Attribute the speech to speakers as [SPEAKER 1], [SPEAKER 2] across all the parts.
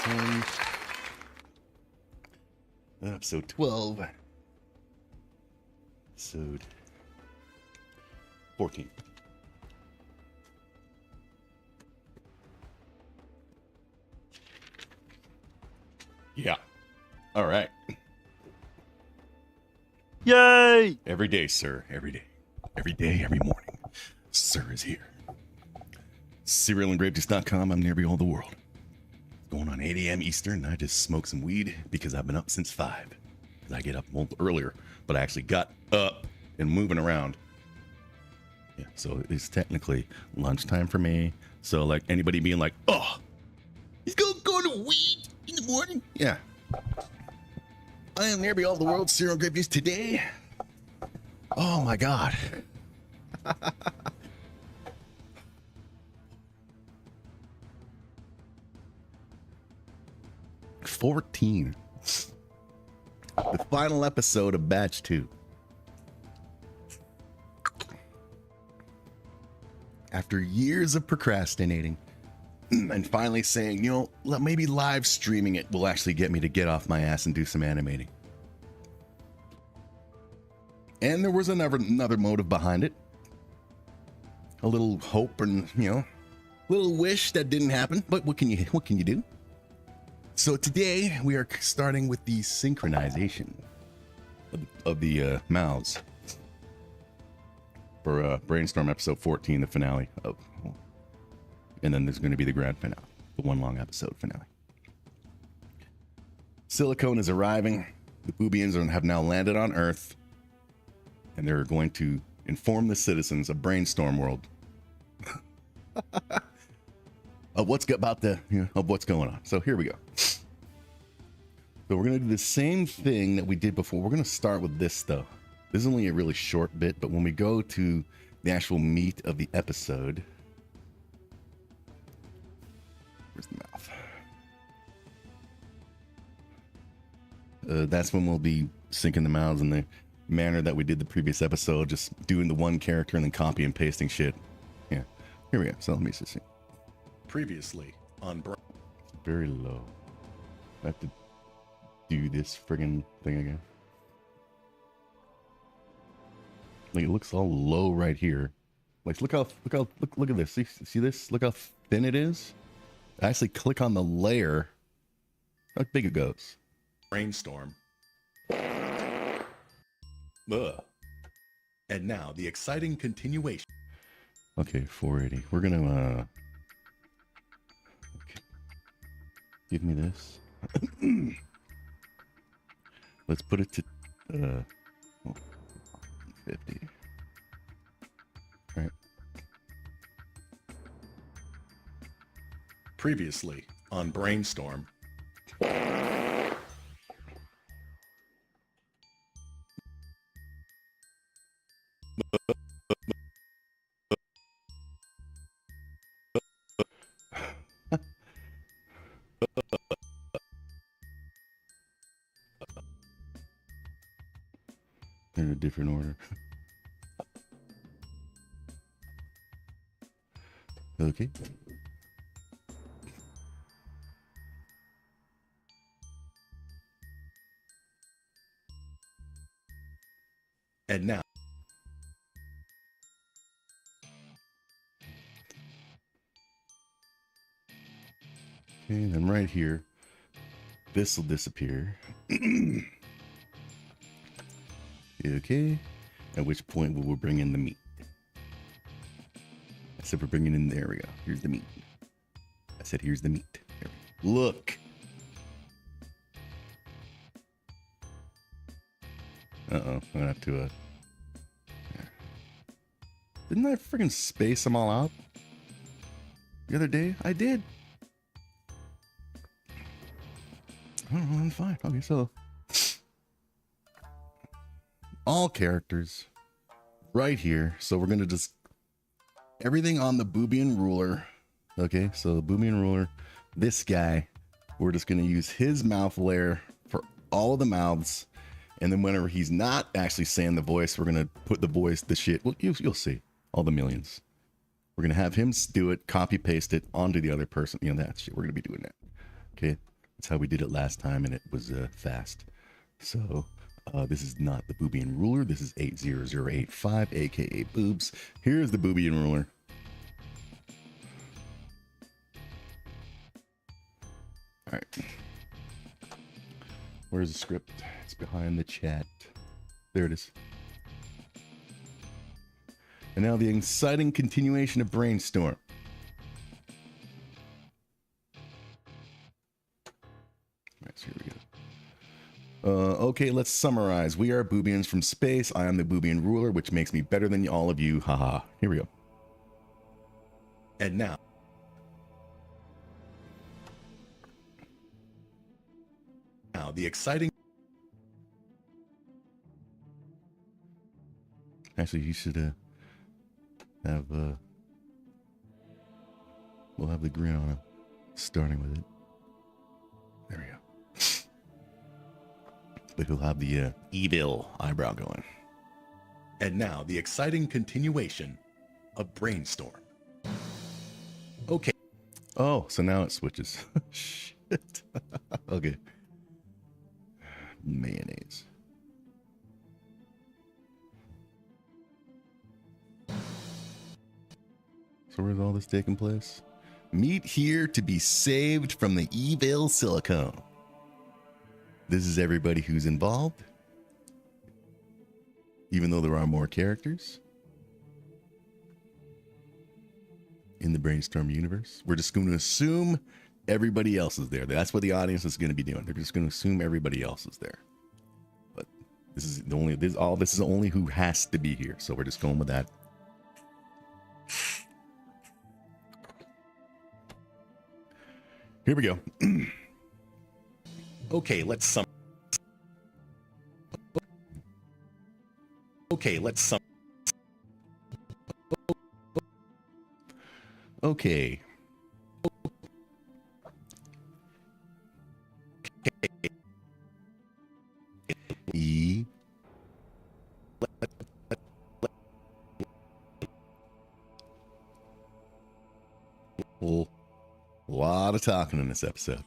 [SPEAKER 1] 10. Episode 12. Episode 14. Yeah. All right.
[SPEAKER 2] Yay!
[SPEAKER 1] Every day, sir. Every day. Every day, every morning. Sir is here. Cerealandgravejuice.com. I'm NAIRBY all the world. Going on 8 a.m. Eastern. I just smoked some weed because I've been up since 5. I get up a little earlier, but I actually got up and moving around. Yeah, so it's technically lunchtime for me. So like anybody being like, oh, he's going to weed in the morning. Yeah. I am NAIRBY all the world. Cereal and Grape Juice today. Oh my God. 14. The final episode of Batch 2. After years of procrastinating and finally saying, you know, maybe live streaming it will actually get me to get off my ass and do some animating. And there was another motive behind it. A little hope and, you know, a little wish that didn't happen, but what can you do? So today we are starting with the synchronization of the mouths for Brainstorm episode 14, the finale of, and then there's going to be the grand finale, the one long episode finale. Silicone is arriving. The Boobians have now landed on Earth, and they're going to inform the citizens of Brainstorm World of what's about the, you know, of what's going on. So here we go. So we're going to do the same thing that we did before. We're going to start with this though. This is only a really short bit, but when we go to the actual meat of the episode, where's the mouth? That's when we'll be syncing the mouths in the manner that we did the previous episode, just doing the one character and then copy and pasting shit. Yeah, here we go. So let me just see. Previously on very low. I have to do this friggin' thing again. Like it looks all low right here. Like look at this. See this? Look how thin it is. I actually click on the layer. How big it goes. Brainstorm. Ugh. And now the exciting continuation. Okay, 480. We're gonna okay. Give me this. Let's put it to 50. All right. Previously on Brainstorm. In a different order. Okay. And now. Okay, and then right here, this will disappear. Okay, at which point we will bring in the meat. I said we're bringing in, there we go. Here's the meat. I said here's the meat. Look. Uh-oh, I'm gonna have to, didn't I freaking space them all out the other day? I did. Oh, I'm fine. Okay, so all characters right here. So we're gonna just everything on the Boobian ruler. Okay, so the Boobian ruler, this guy, we're just gonna use his mouth layer for all of the mouths, and then whenever he's not actually saying the voice, we're gonna put the voice, the shit. Well, you'll see all the millions. We're gonna have him do it, copy paste it onto the other person. You know that shit. We're gonna be doing that. Okay. That's how we did it last time, and it was fast. So this is not the Boobian ruler. This is 80085, aka Boobs. Here's the Boobian ruler. All right. Where's the script? It's behind the chat. There it is. And now the exciting continuation of Brainstorm. All right, so here we go. Okay, let's summarize. We are Boobians from space. I am the Boobian ruler, which makes me better than all of you. Haha. Here we go. And now. Now, the exciting... Actually, you should have... We'll have the grin on him. Starting with it. There we go. But he'll have the evil eyebrow going. And now, the exciting continuation of Brainstorm. Okay. Oh, so now it switches. Shit. Okay. Mayonnaise. So where's all this taking place? Meet here to be saved from the evil silicone. This is everybody who's involved. Even though there are more characters in the Brainstorm universe, we're just going to assume everybody else is there. That's what the audience is going to be doing. They're just going to assume everybody else is there. But this is the only this is only who has to be here. So we're just going with that. Here we go. Okay, let's sum. Okay, let's sum. Okay. E. Well, a lot of talking in this episode.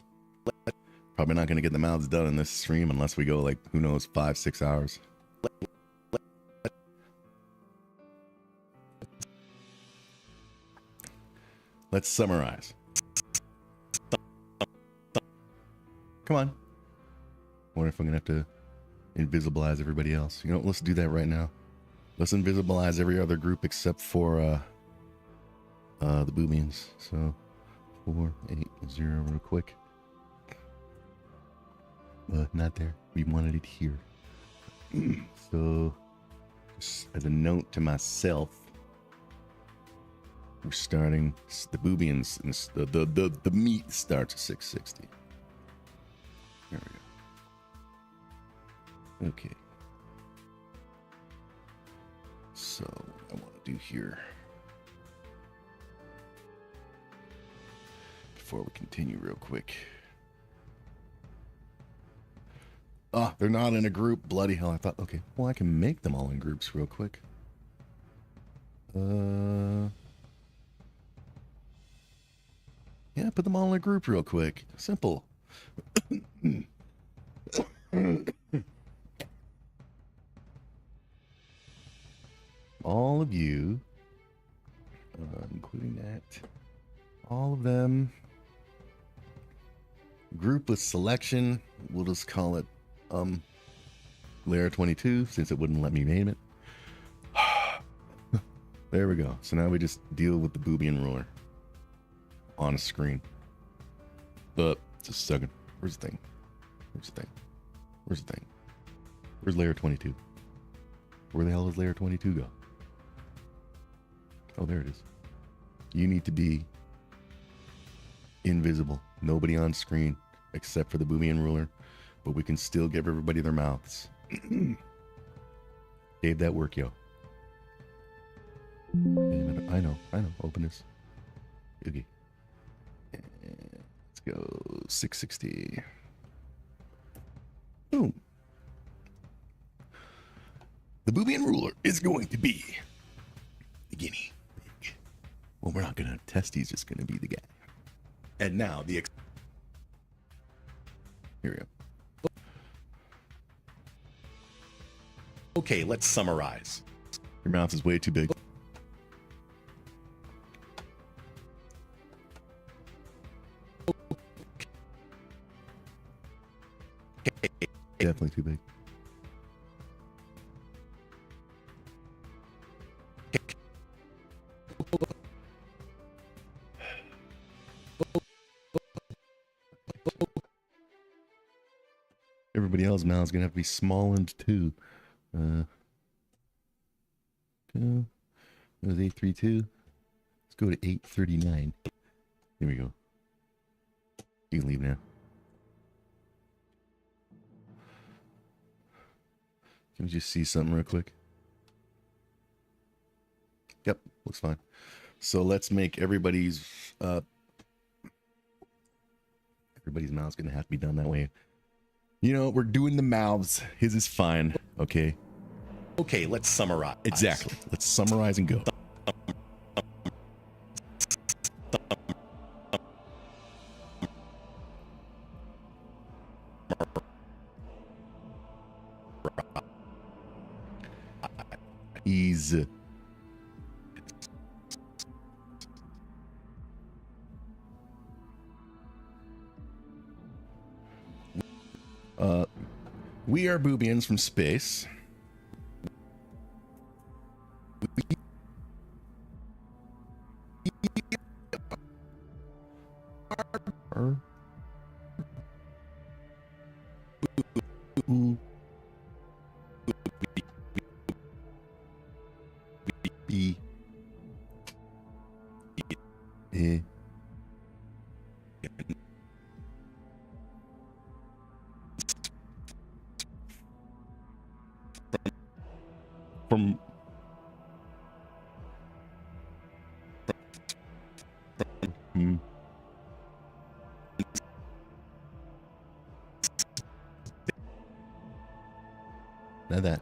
[SPEAKER 1] Probably not going to get the mouths done in this stream unless we go like, who knows, 5-6 hours. Let's summarize. Come on. I wonder if I'm going to have to invisibilize everybody else. You know, let's do that right now. Let's invisibilize every other group except for the Boobians. So 480 real quick. Not there. We wanted it here. So just as a note to myself, we're starting the Boobians. The meat starts at 660. There we go. Okay. So I want to do here, before we continue real quick. Ah, they're not in a group. Bloody hell. I thought, okay, well, I can make them all in groups real quick. Yeah, put them all in a group real quick. Simple. All of you, including that, all of them. Group with selection. We'll just call it layer 22 since it wouldn't let me name it. There we go. So now we just deal with the Boobian ruler on a screen. But just a second. Where's the thing? Where's the thing? Where's the thing? Where's layer 22? Where the hell does layer 22 go? Oh, there it is. You need to be invisible. Nobody on screen except for the Boobian ruler, but we can still give everybody their mouths. Gave that work, yo. I know. Open this. Okay. Let's go 660. Boom. The Boobian ruler is going to be the guinea pig. Well, we're not going to test. He's just going to be the guy. And now the Here we go. Okay, let's summarize. Your mouth is way too big. Definitely too big. Everybody else's mouth is gonna have to be smallened too. It was 832. Let's go to 839. Here we go. You can leave now. Can we just see something real quick? Yep, looks fine. So let's make everybody's mouth's gonna have to be done that way. You know, we're doing the mouths. His is fine. Okay. Okay, let's summarize. Exactly. Let's summarize and go. Ease. We are Boobians from space. Now that.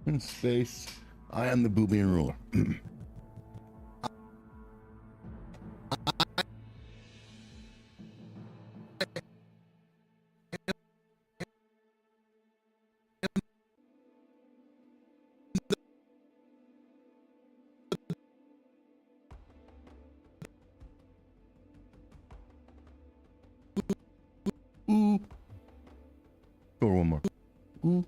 [SPEAKER 1] In space, I am the Boobian ruler. Ooh. Go one more. Ooh.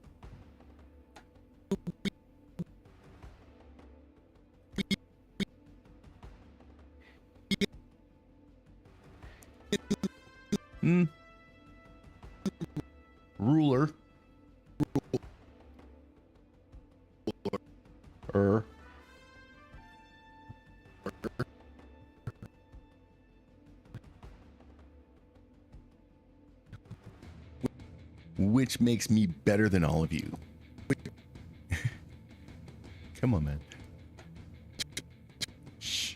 [SPEAKER 1] Ruler. Which makes me better than all of you. Come on, man. Shh.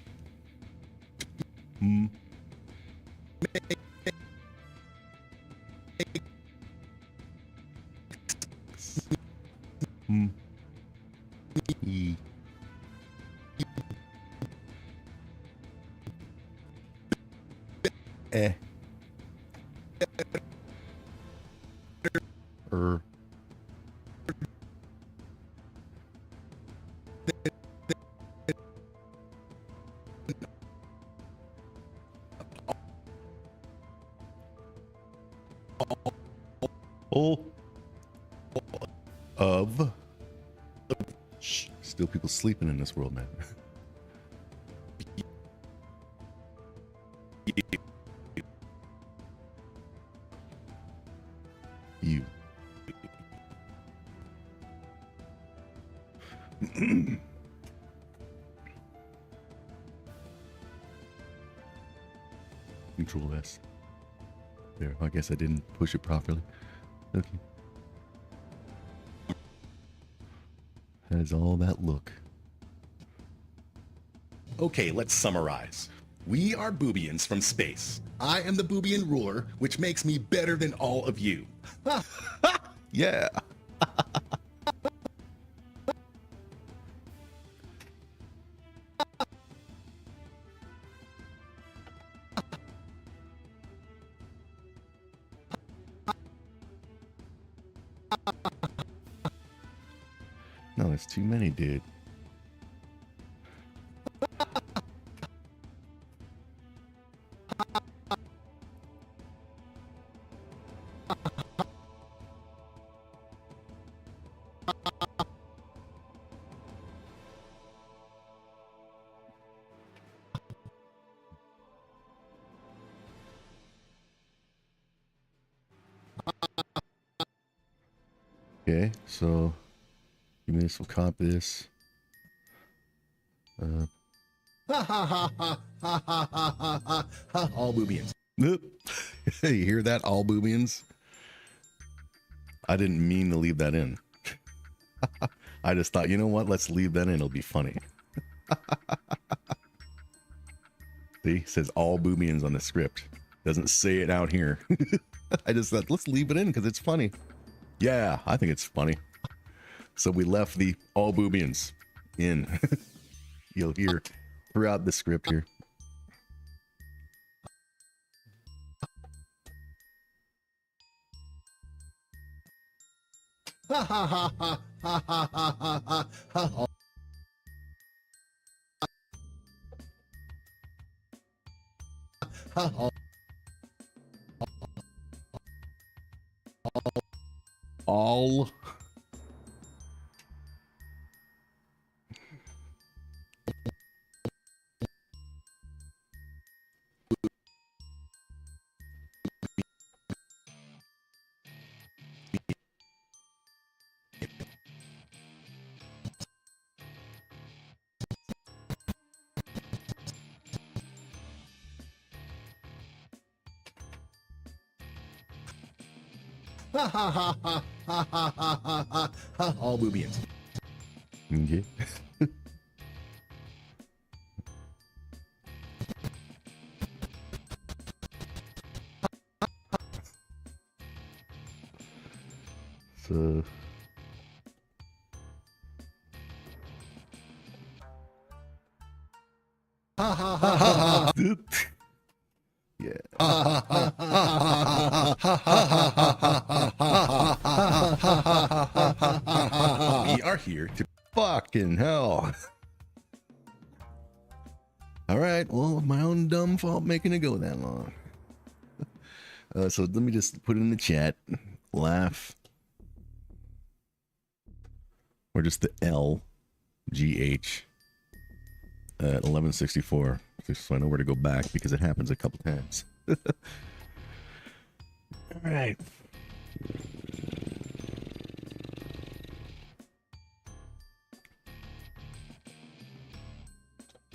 [SPEAKER 1] E. Eh. Of. Shh. Still people sleeping in this world, man. You. Control S. There, I guess I didn't push it properly. Okay. Has all that look. Okay, let's summarize. We are Boobians from space. I am the Boobian ruler, which makes me better than all of you. Yeah. No, there's too many, dude. Okay, so you may as well copy this. All Boobians. You hear that? All Boobians? I didn't mean to leave that in. I just thought, you know what? Let's leave that in. It'll be funny. See, it says all Boobians on the script. Doesn't say it out here. I just thought, let's leave it in because it's funny. Yeah, I think it's funny. So we left the all Boobians in. You'll hear throughout the script here. All all Boobians. Okay. So yeah. We are here to fucking hell. All right, well, my own dumb fault making it go that long. So let me just put it in the chat. Laugh. Or just the LGH at 1164. So I know where to go back because it happens a couple times. All right.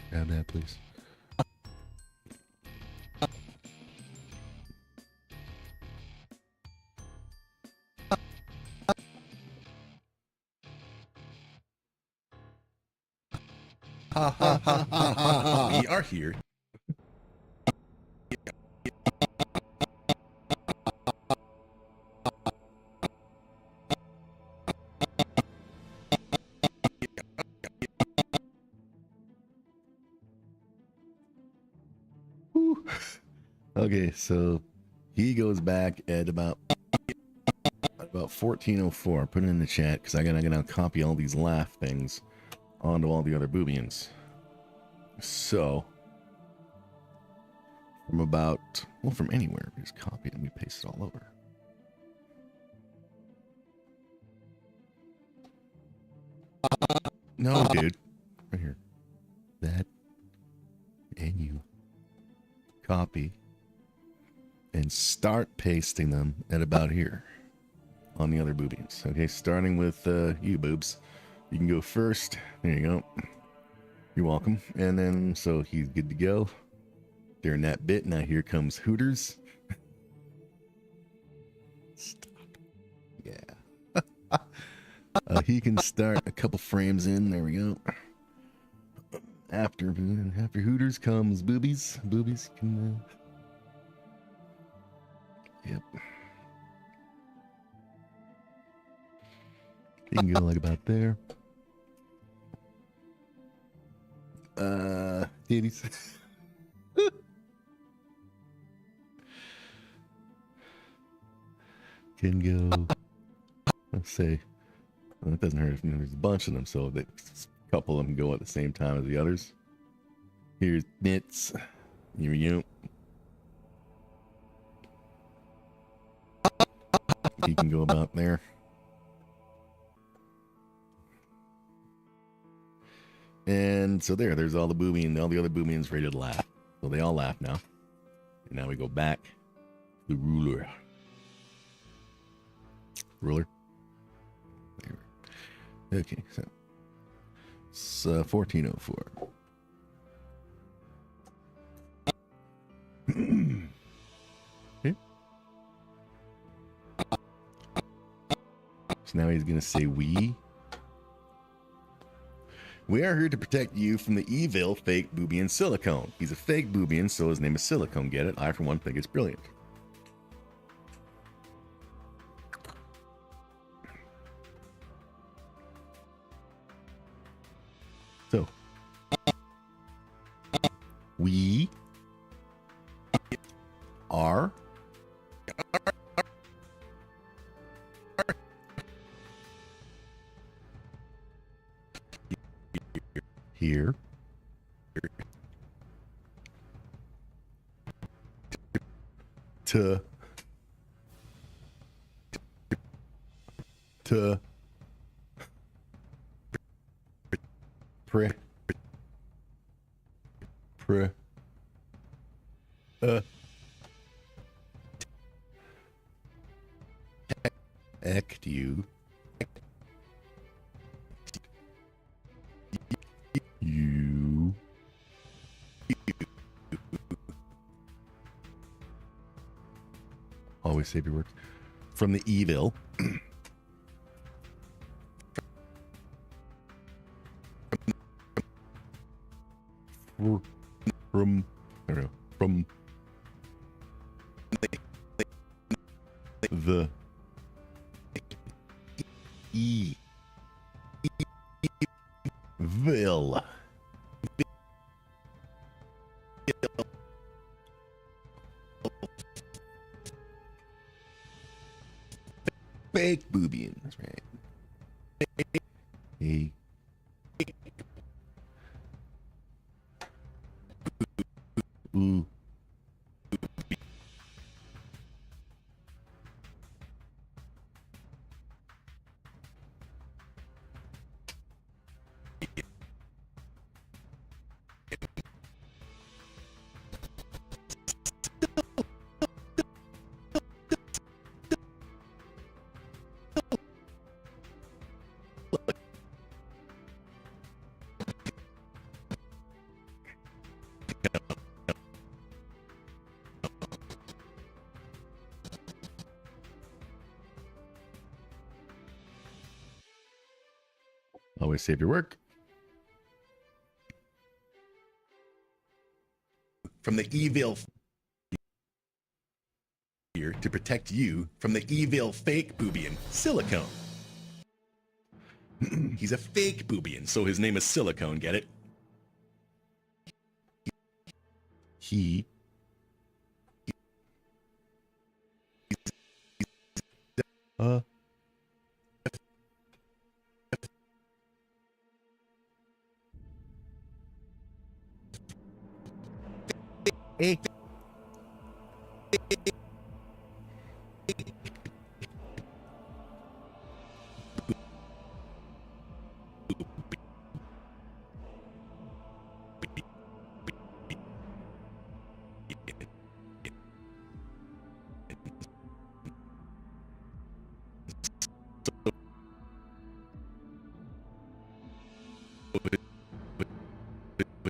[SPEAKER 1] Grab that, please. We are here. Okay, so he goes back at about 1404. Put it in the chat because I gotta copy all these laugh things onto all the other Boobians. So from about, well, from anywhere, we just copy it and we paste it all over. No, dude, right here. That, and you copy and start pasting them at about here on the other Boobians. Okay, starting with you, Boobs. You can go first. There you go. You're welcome. And then, so he's good to go. During that bit, now here comes Hooters. Stop. Yeah. He can start a couple frames in. There we go. After Hooters comes boobies. Boobies can. Yep. You can go like about there. Titties. Can go. Let's say. Well, it doesn't hurt if there's a bunch of them, so that a couple of them go at the same time as the others. Here's knits. Here we go. You can go about there. And so there's all the booby and all the other boobians ready to laugh. So they all laugh now. And now we go back to the ruler. Ruler. There. Okay, so it's 1404. Okay. So now he's gonna say we. We are here to protect you from the evil fake Boobian Silicone. He's a fake Boobian, so his name is Silicone. Get it? I, for one, think it's brilliant. So, we are here to act you always save your words from the evil from I don't know, from the evil fake Boobian. That's right. Hey. Ooh. Always save your work. From the evil here to protect you from the evil fake Boobian Silicone. He's a fake Boobian, so his name is Silicone, get it? He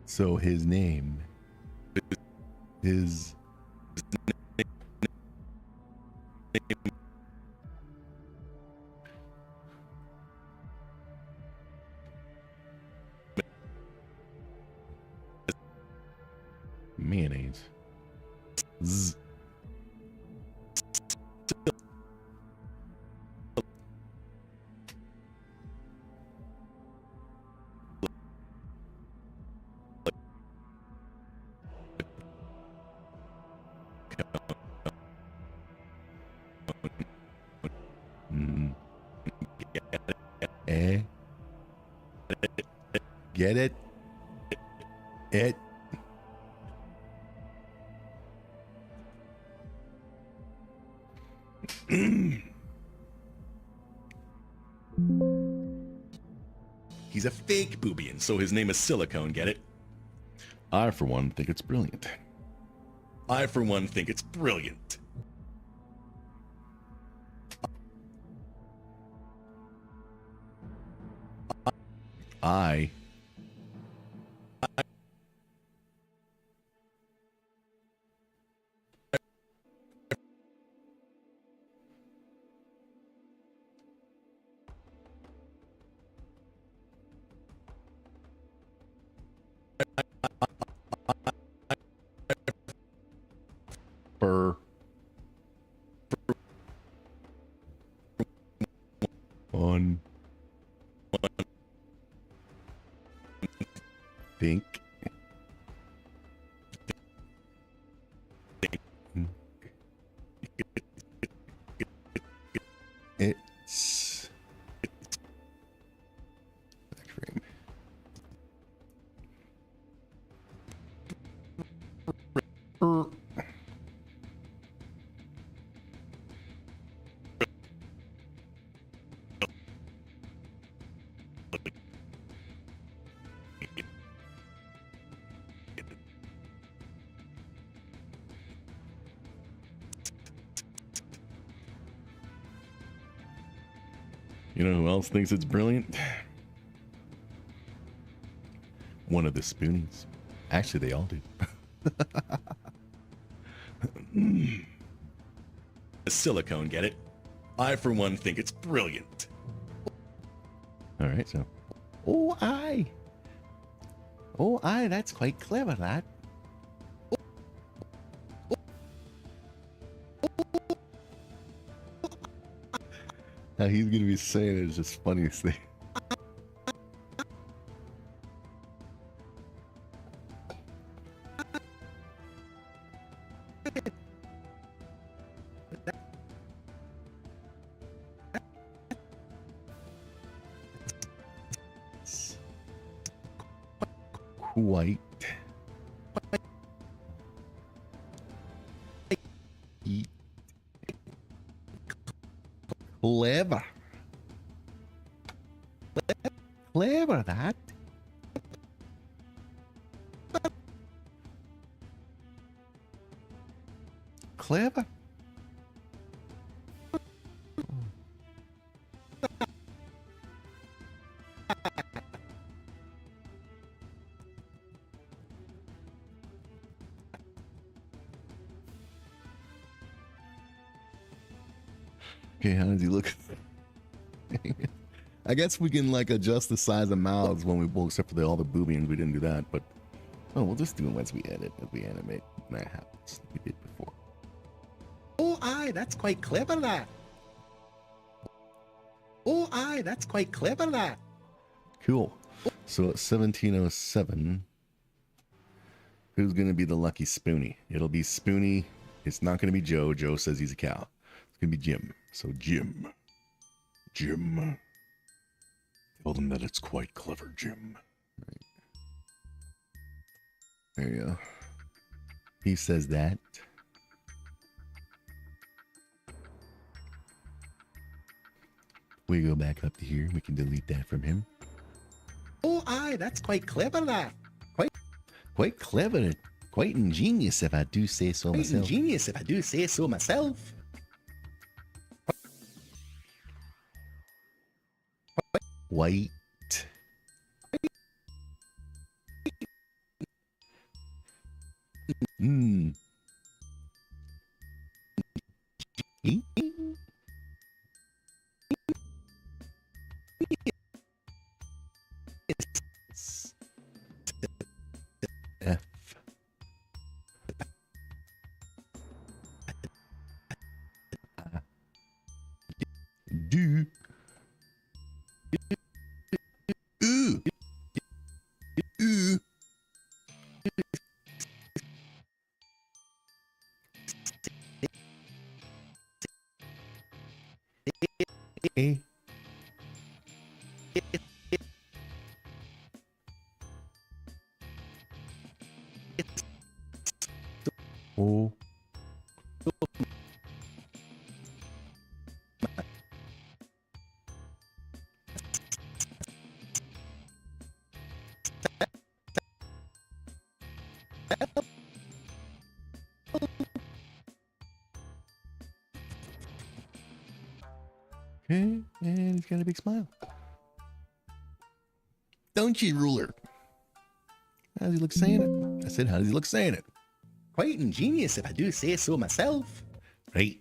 [SPEAKER 1] so his name is Mayonnaise. Z. Eh? Get it? It? He's a fake boobian, so his name is Silicone, get it? I, for one, think it's brilliant. I, for one, think it's brilliant. I for one think it's frame. You know who else thinks it's brilliant? One of the Spoonies. Actually, they all do. Silicone, get it? I, for one, think it's brilliant. All right, so. Oh, I, that's quite clever, that. How he's going to be saying it is just funniest thing. White. Clever. Clever, that. Clever. Okay, how does he look? I guess we can like adjust the size of mouths when we, well, except for all the boobians, we didn't do that, but oh, we'll just do them as we edit, as we animate. That happens. We did before. Oh, aye, that's quite clever, that. Oh, aye, that's quite clever, that. Cool. So at 1707, who's going to be the lucky Spoonie? It'll be Spoonie. It's not going to be Joe. Joe says he's a cow. It's going to be Jim. So Jim. Jim. Tell them that it's quite clever, Jim. Right. There you go. He says that. We go back up to here. We can delete that from him. Oh, aye, that's quite clever, that. Quite clever. Quite ingenious, if I do say so myself. Quite ingenious, if I do say so myself. White. Hmm. F. Ooh. Hey. Oh. Okay, and he's got a big smile. Don't you, ruler? How does he look saying it? I said, how does he look saying it?
[SPEAKER 2] Quite ingenious, if I do say so myself.
[SPEAKER 1] Right.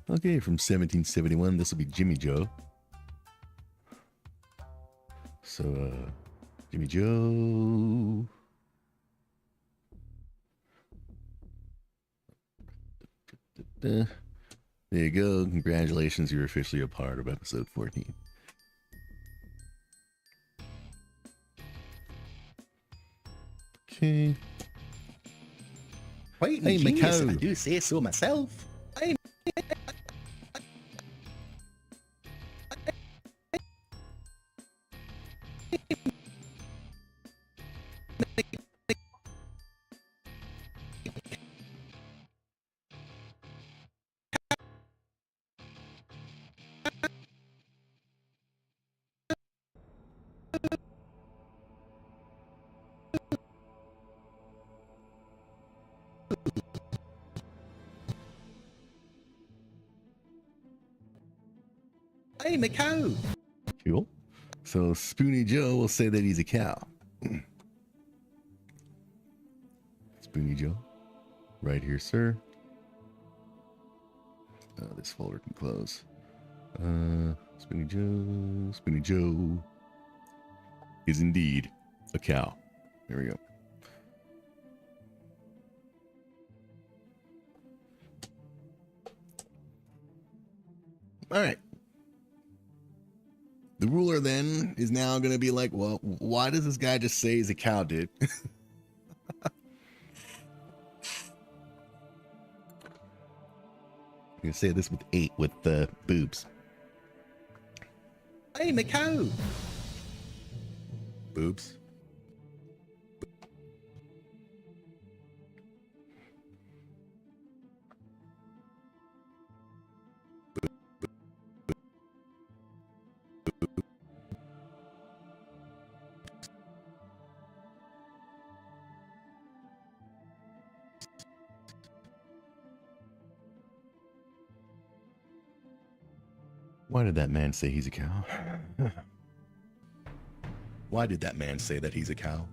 [SPEAKER 1] Okay, from 1771, this will be Jimmy Joe. So, Jimmy Joe. There you go. Congratulations, you're officially a part of episode 14. Okay.
[SPEAKER 2] Quite
[SPEAKER 1] Hey,
[SPEAKER 2] ingenious, if I
[SPEAKER 1] McCo.
[SPEAKER 2] do say so myself. I'm a cow.
[SPEAKER 1] Cool. So Spoony Joe will say that he's a cow. Spoony Joe. Right here, sir. This folder can close. Spoony Joe is indeed a cow. There we go. All right. The ruler then is now going to be like, well, why does this guy just say he's a cow, dude? I'm going to say this with boobs.
[SPEAKER 2] I'm a cow.
[SPEAKER 1] Boobs. Why did that man say he's a cow?
[SPEAKER 2] Why did that man say that he's a cow?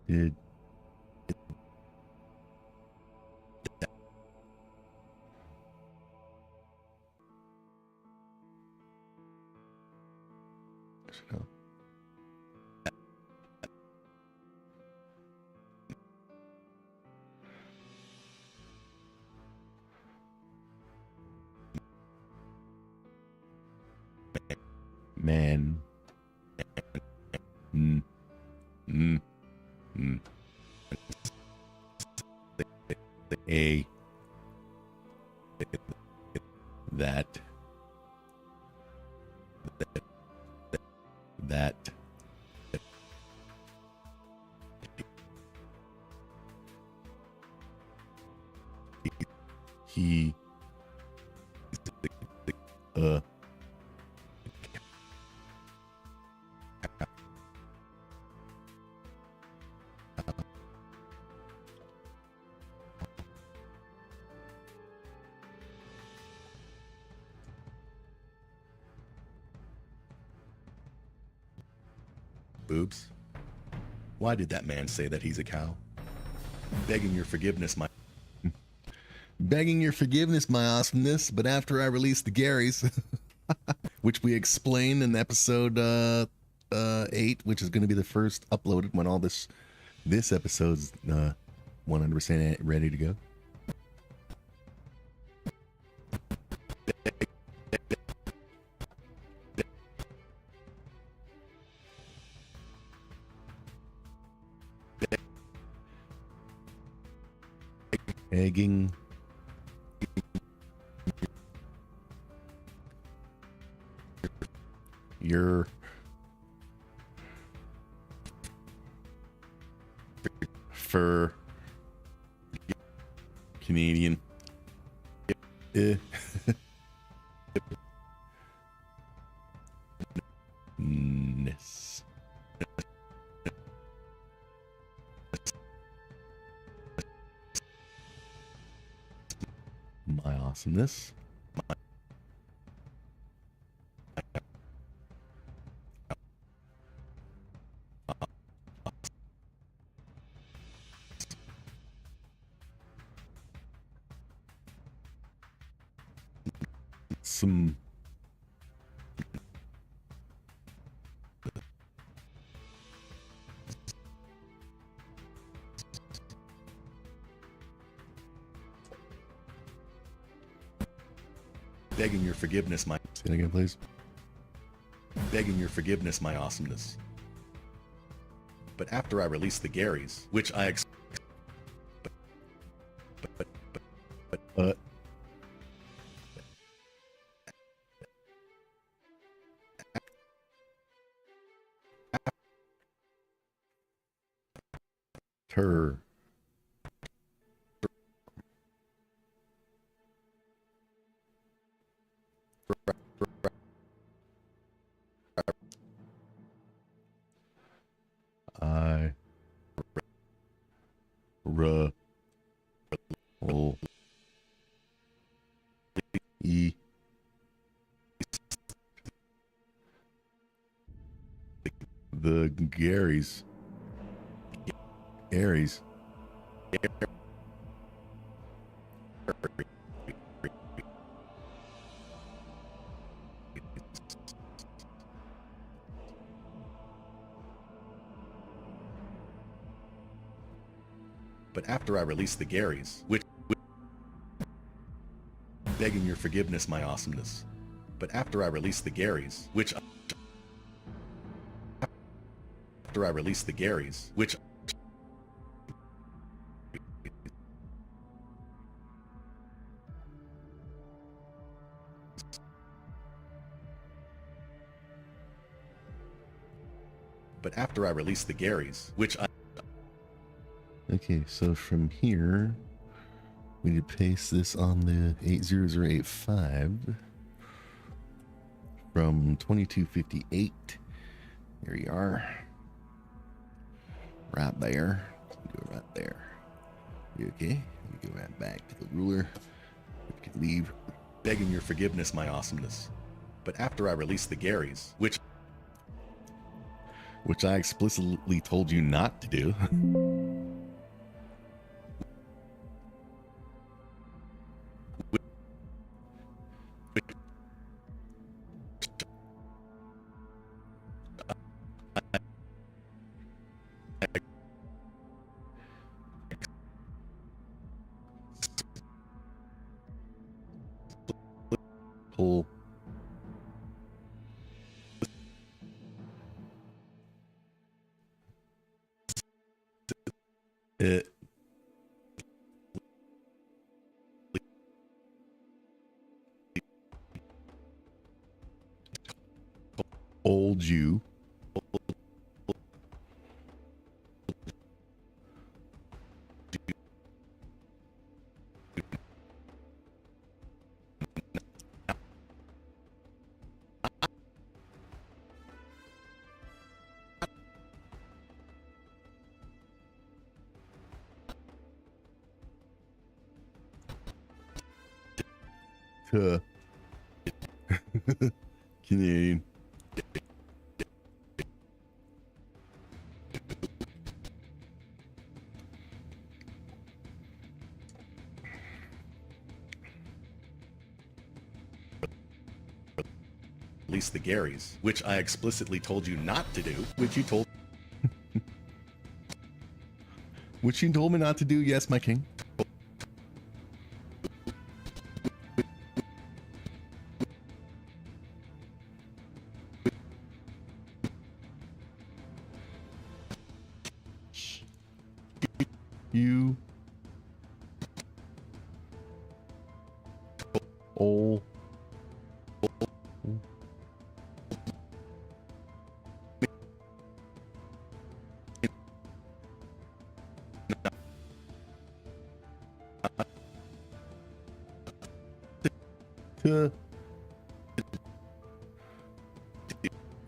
[SPEAKER 1] Did man. A that he
[SPEAKER 2] Boobs. Why did that man say that he's a cow? Begging your forgiveness, my
[SPEAKER 1] awesomeness, but after I released the Garys, which we explained in episode 8, which is going to be the first uploaded when all this episode's
[SPEAKER 2] 100% ready to go. Egging. Your fur Canadian ness. My awesomeness. Some begging your forgiveness, my... Say it again, please. Begging your forgiveness, my awesomeness. But after I released the Garys, which I her I o e the Garys. Aries. But after I released the Garys, which begging your forgiveness, my awesomeness. But after I released the Garys, which after I released the Garys, which but after I released the Garys, which I... Okay, so from here, we need to paste this on the 80085 from 2258. Here you are. Right there. Do it right there. You okay? You go right back to the ruler. You can leave. Begging your forgiveness, my awesomeness. But after I released the Garys, which I explicitly told you not to do. Pull. It told you to Canadian. Release the Garys, which I explicitly told you not to do, which you told. Which you told me not to do, yes, my king. You oh to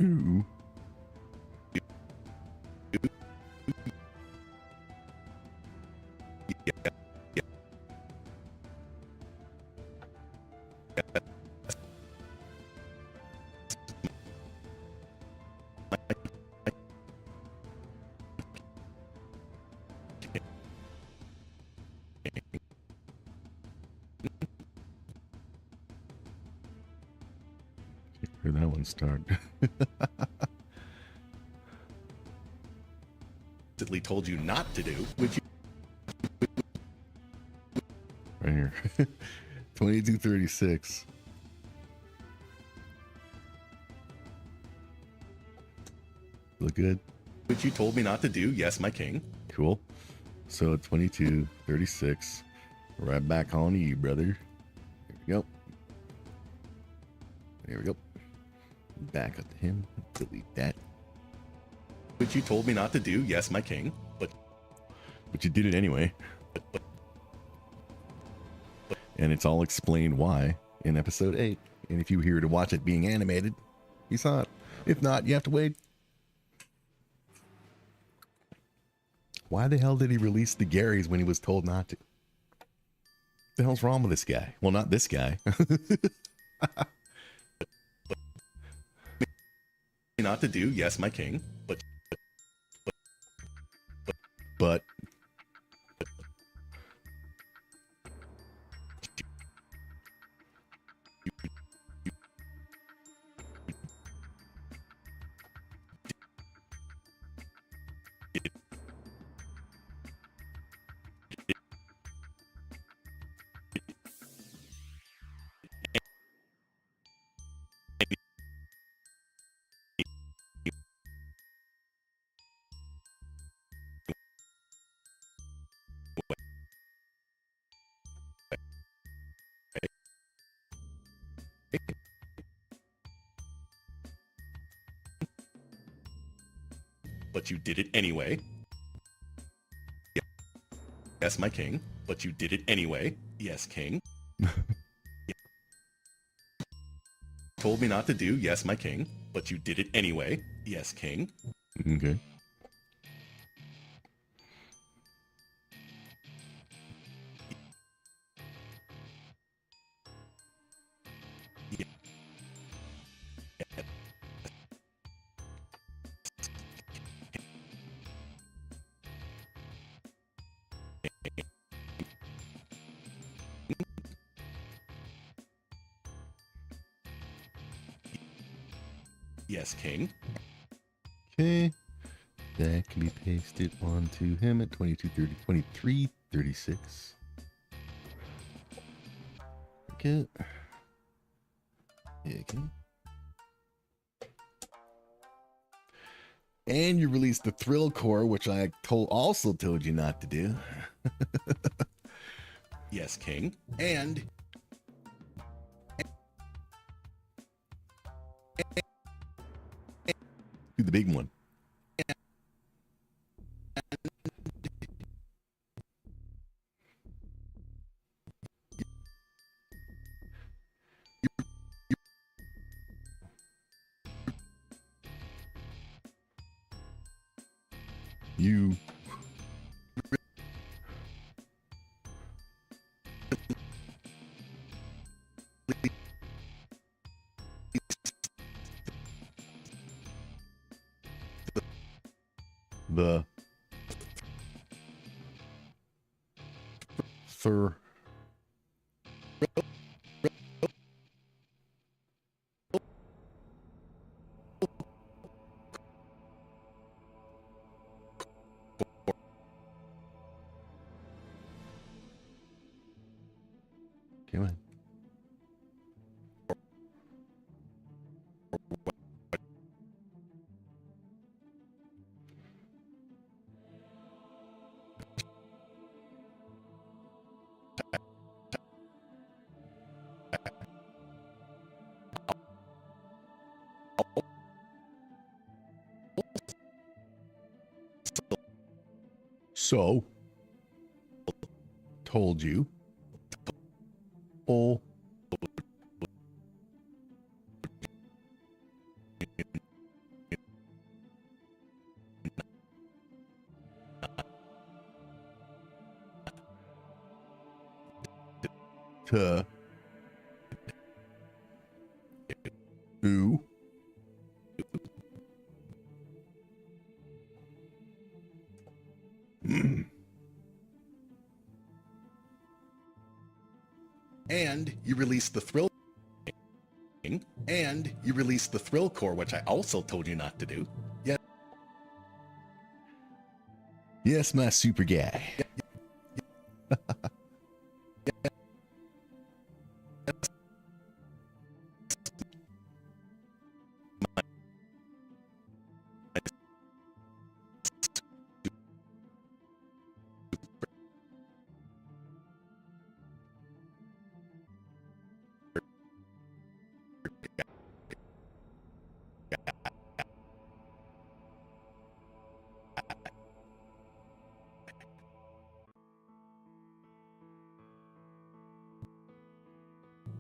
[SPEAKER 2] ooh. Where that one start?
[SPEAKER 1] Told you not to do, which you
[SPEAKER 2] Right here. 2236. Look good.
[SPEAKER 1] which you told me not to do, yes, my king.
[SPEAKER 2] Cool. So 2236. Right back on to you, brother. There we go. There we go. Back up to him. Delete that.
[SPEAKER 1] Which you told me not to do, yes, my king.
[SPEAKER 2] But you did it anyway. And it's all explained why in episode 8. And if you were here to watch it being animated, you saw it. If not, you have to wait. Why the hell did he release the Garys when he was told not to? The hell's wrong with this guy? Well, not this guy.
[SPEAKER 1] Not to do, yes, my king.
[SPEAKER 2] But
[SPEAKER 1] you did it anyway. Yes, my king. But you did it anyway. Yes, king. Told me not to do, yes, my king. But you did it anyway. Yes, king.
[SPEAKER 2] okay.
[SPEAKER 1] Yes, king.
[SPEAKER 2] Okay. That can be pasted onto him at 2230, 2336. Okay. Okay. And you released the Thrill Core, which I also told you not to do.
[SPEAKER 1] Yes, king. And
[SPEAKER 2] do the big one. You the Thur Come on. So, told you. Oh. To. Ooh. And you released the thrill. And you released the thrill core, which I also told you not to do. Yeah. Yes, my super guy.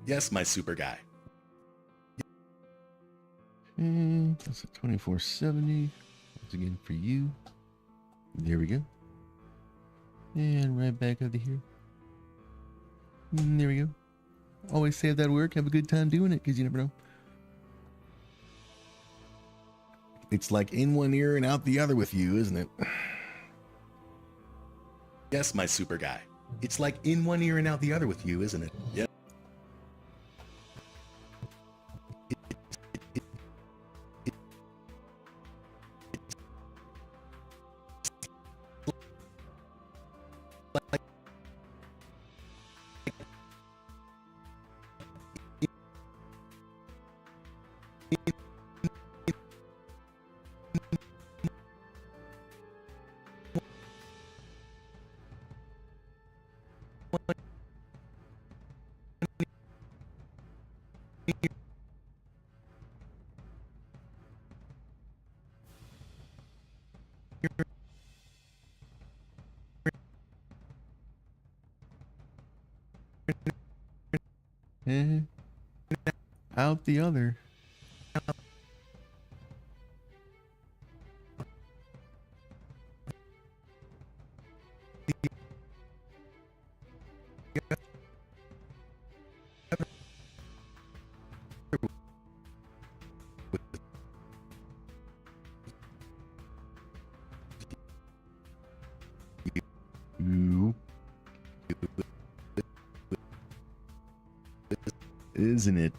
[SPEAKER 2] Yes, my super guy. And that's a 2470. Once again for you. There we go. And right back out of here. And there we go. Always say that work. Have a good time doing it, because you never know. It's like in one ear and out the other with you, isn't it? Yes, my super guy. It's like in one ear and out the other with you, isn't it? Yeah. Out the other. Ooh. Isn't it?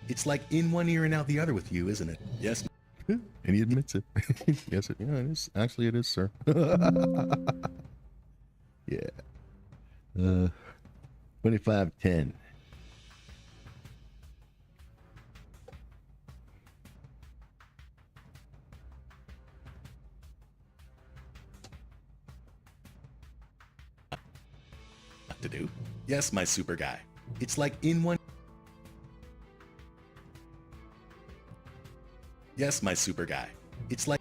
[SPEAKER 2] It's like in one ear and out the other with you, isn't it? Yes. And he admits it. Yes, it is. Actually, it is, sir. Yeah. 2510. To do. Yes, my super guy. It's like in one. Yes, my super guy. It's like.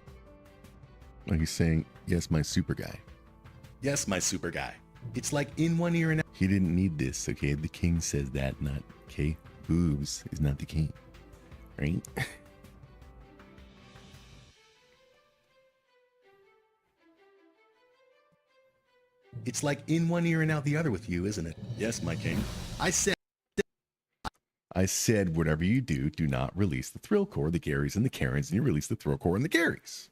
[SPEAKER 2] Are you saying, yes, my super guy? Yes, my super guy. It's like in one ear and out. He didn't need this, okay? The king says that, not, okay? Boobs is not the king, right? It's like in one ear and out the other with you, isn't it? Yes, my king. I said, whatever you do, do not release the thrill core, the Garys and the Karens, and you release the thrill core and the Garys.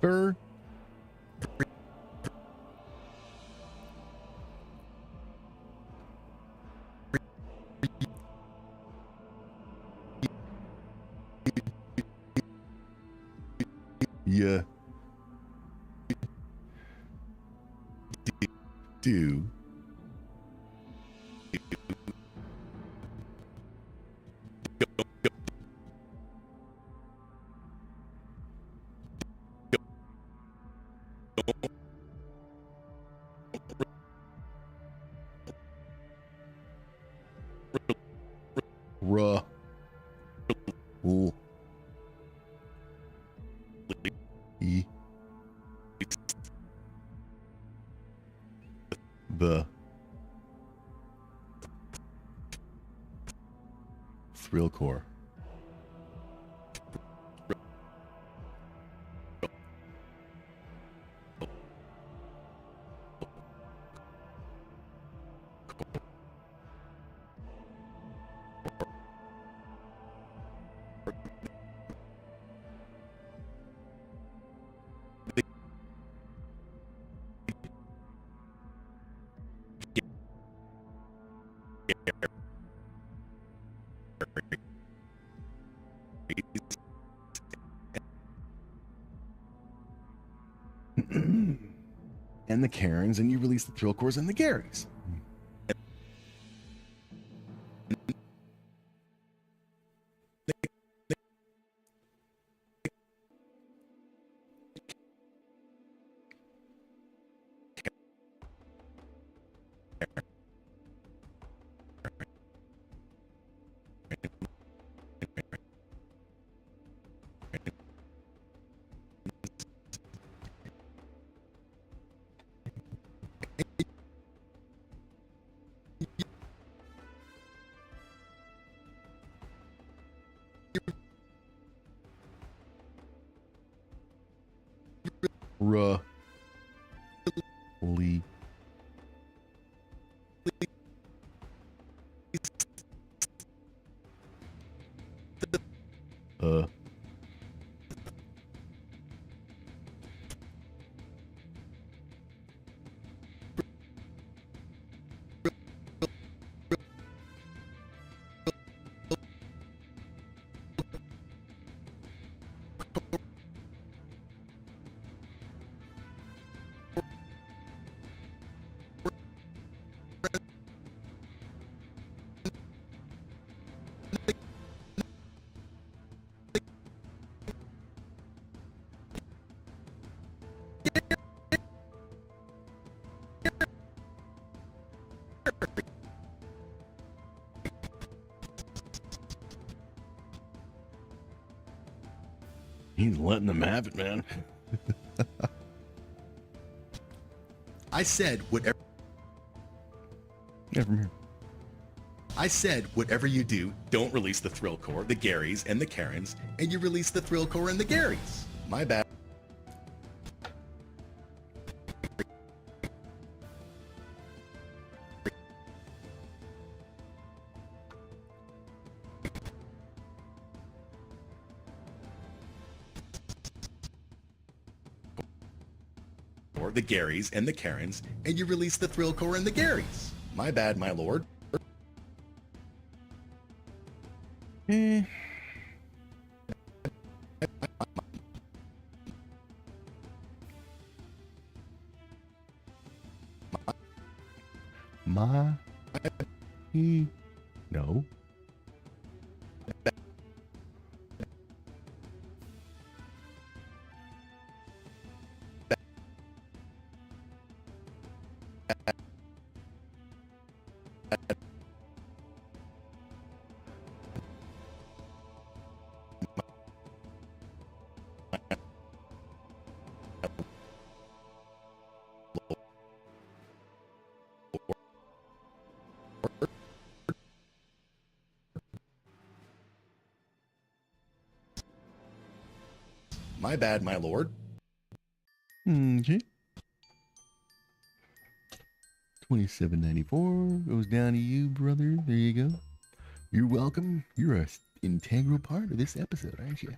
[SPEAKER 2] Fur. Yeah. Do. Ruh. Ooh. E. The. Thrill core. And the Karens, and you release the thrill cores and the Garys. Ruh. Lee. He's letting them have it, man.
[SPEAKER 1] I said whatever.
[SPEAKER 2] Yeah, from here.
[SPEAKER 1] I said whatever you do, don't release the thrill core, the Garys, and the Karens, and you release the thrill core and the Garys. My bad. The Garys and the Karens, and you release the thrill core and the Garys. My bad, my lord.
[SPEAKER 2] No.
[SPEAKER 1] My bad, my lord.
[SPEAKER 2] Okay. $27.94 goes down to you, brother. There you go. You're welcome. You're an integral part of this episode, aren't you?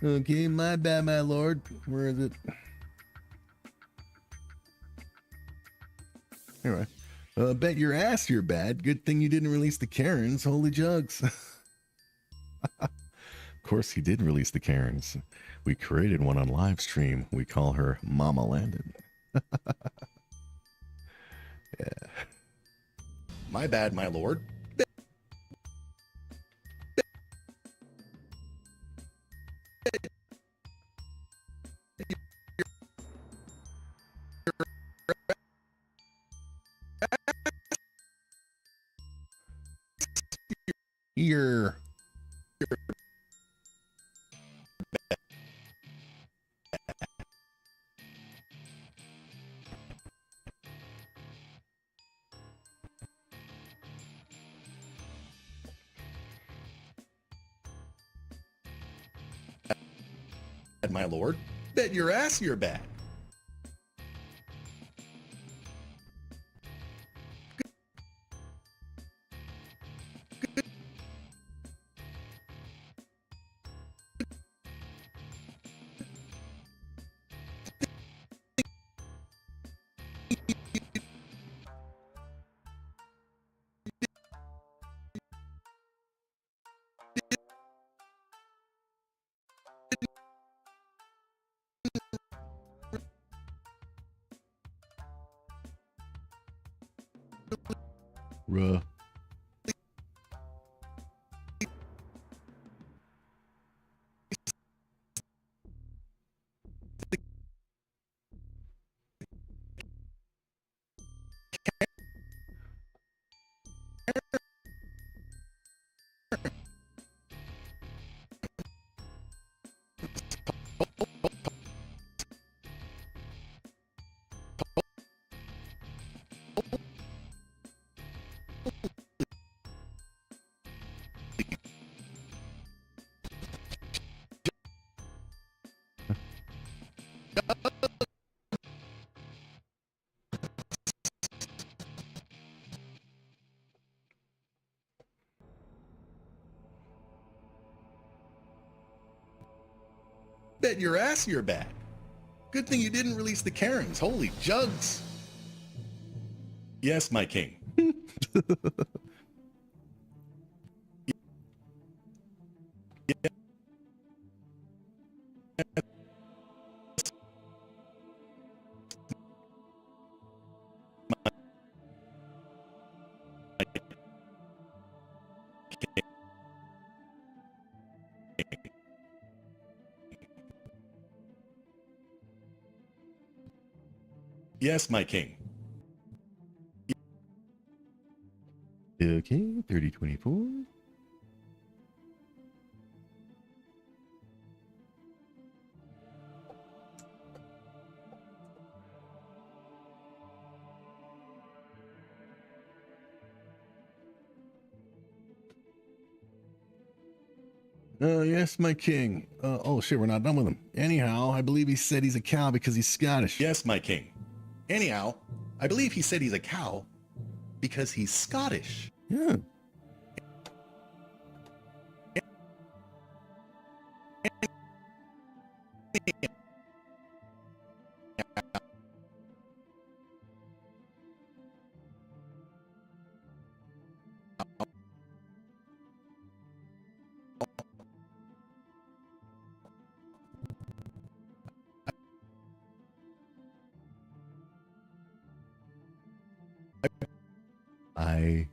[SPEAKER 2] Okay, my bad, my lord. Where is it? Anyway, bet your ass you're bad. Good thing you didn't release the Karens. Holy jugs. Of course, he did release the Karens. We created one on live stream. We call her Mama Landon. Yeah. My bad, my lord. Here. My lord. Bet your ass you're bad. Ruh. Bet your ass you're bad. Good thing you didn't release the Karens. Holy jugs. Yes, my king. Yes, my king. Okay, 3024. Yes, my king. Oh, shit, we're not done with him. Anyhow, I believe he said he's a cow because he's Scottish. Yes, my king. Anyhow, I believe he said he's a cow because he's Scottish. Yeah. I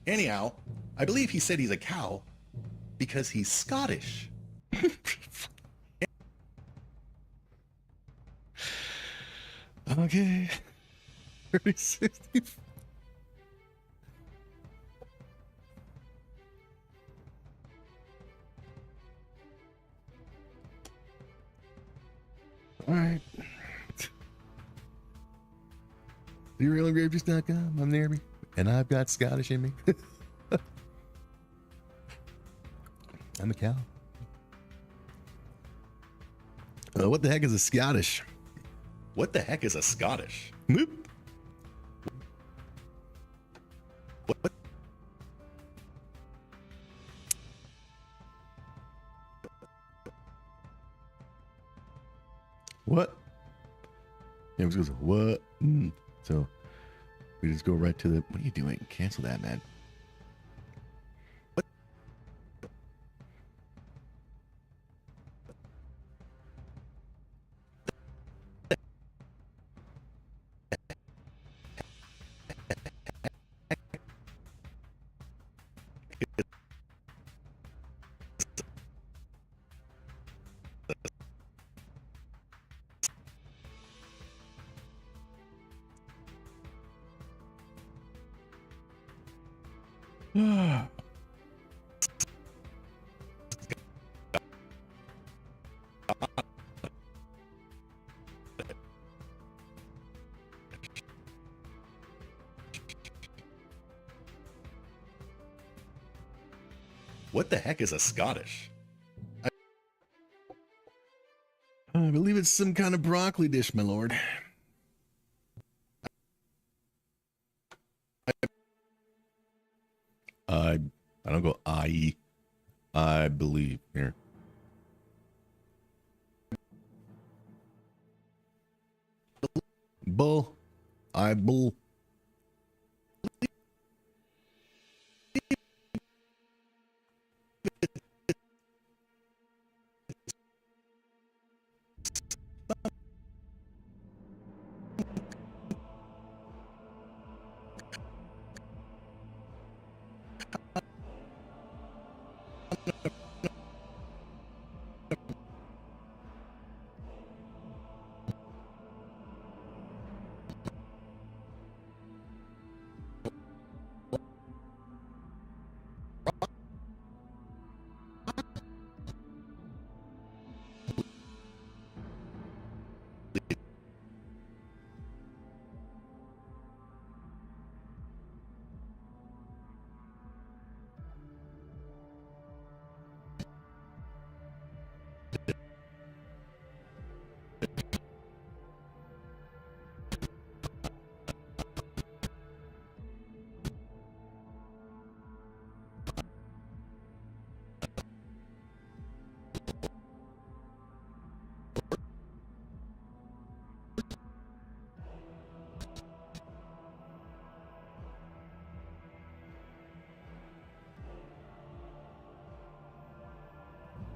[SPEAKER 2] Anyhow, I believe he said he's a cow because he's Scottish.
[SPEAKER 1] Okay. 3060. All right. SerialEngraveries.com. I'm NAIRBY, and I've got Scottish in me. I'm a cow. What the heck is a Scottish?
[SPEAKER 2] What the heck is a Scottish?
[SPEAKER 1] Whoop.
[SPEAKER 2] What?
[SPEAKER 1] What? Yeah, it goes, what? So we just go right to the, what are you doing? Cancel that, man.
[SPEAKER 2] What the heck is a Scottish?
[SPEAKER 1] I believe it's some kind of broccoli dish, my lord. I don't go I believe here. Bull. I bull.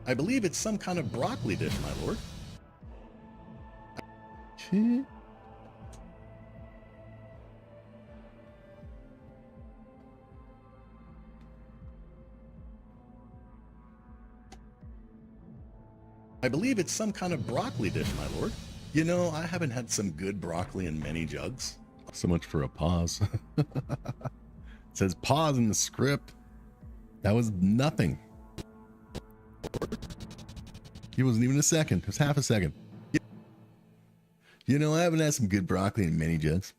[SPEAKER 2] I believe it's some kind of broccoli dish, my lord. I believe it's some kind of broccoli dish, my lord. You know, I haven't had some good broccoli in many jugs.
[SPEAKER 1] So much for a pause. It says pause in the script. That was nothing. It wasn't even a second. It was half a second. You know, I haven't had some good broccoli in many jugs.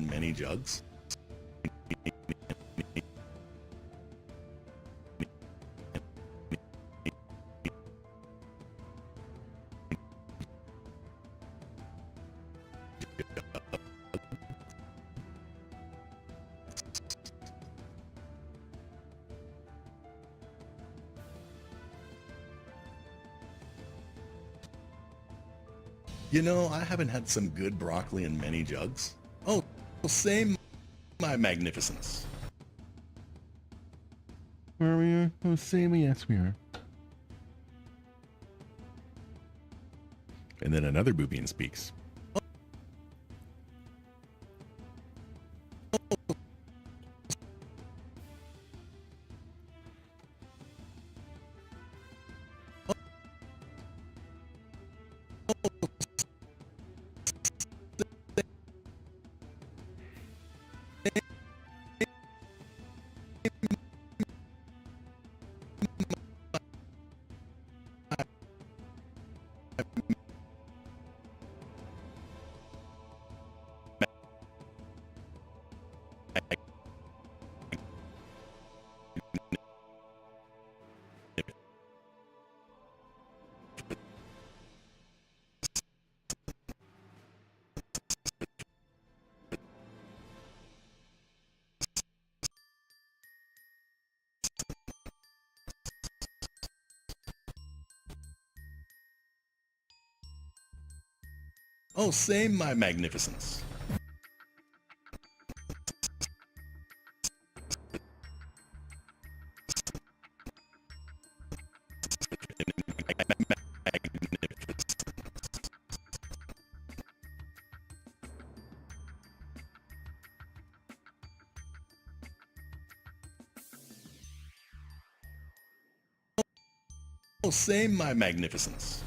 [SPEAKER 1] many jugs. You know, I haven't had some good broccoli in many jugs. Oh, same, my magnificence.
[SPEAKER 2] Where are we? Oh, same, yes, we are.
[SPEAKER 1] And then another Boobian speaks. Oh, same, my magnificence. Oh, same, my magnificence.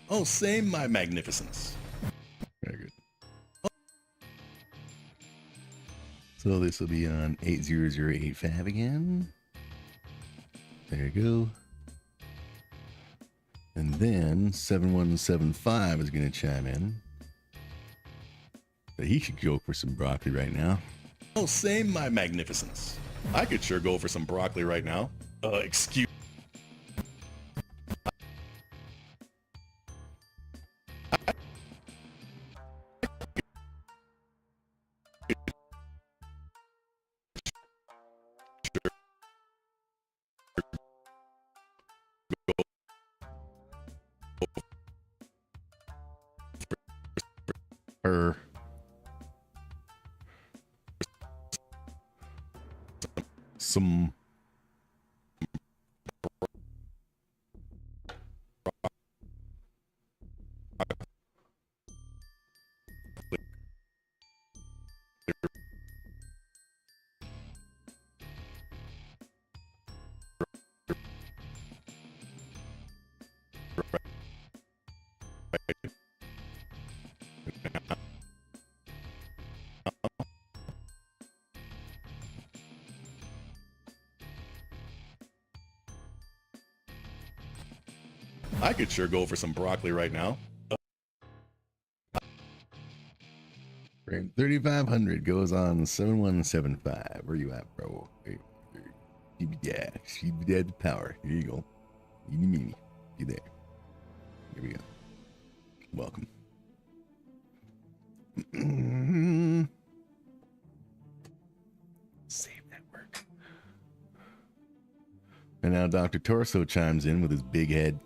[SPEAKER 1] Oh, same, my magnificence.
[SPEAKER 2] Very good. So this will be on 80085 again. There you go. And then 7175 is going to chime in. But he should go for some broccoli right now.
[SPEAKER 1] Oh, same, my magnificence. I could sure go for some broccoli right now. Excuse. Some I could sure go for some broccoli right now.
[SPEAKER 2] 3500 goes on 7175. Where you at, bro? Hey, yeah, she dead power. Here you go. Eeny meeny. You there. Here we go. Welcome. Save that work. And now Dr. Torso chimes in with his big head.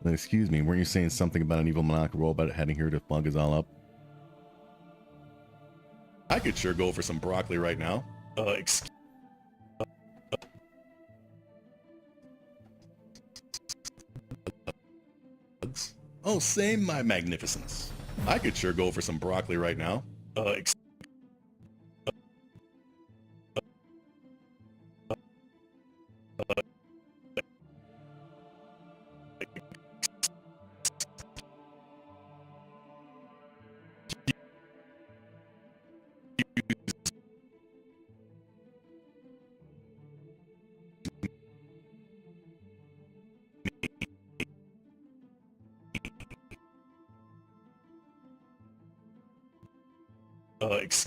[SPEAKER 2] Excuse me, weren't you saying something about an evil monarch robot heading here to plug us all up?
[SPEAKER 1] I could sure go for some broccoli right now. Oh, same, my magnificence. I could sure go for some broccoli right now.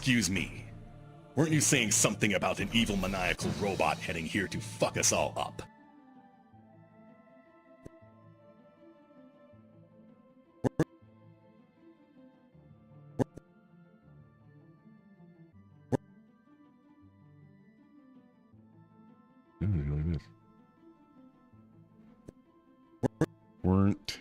[SPEAKER 1] Excuse me. Weren't you saying something about an evil maniacal robot heading here to fuck us all up? Weren't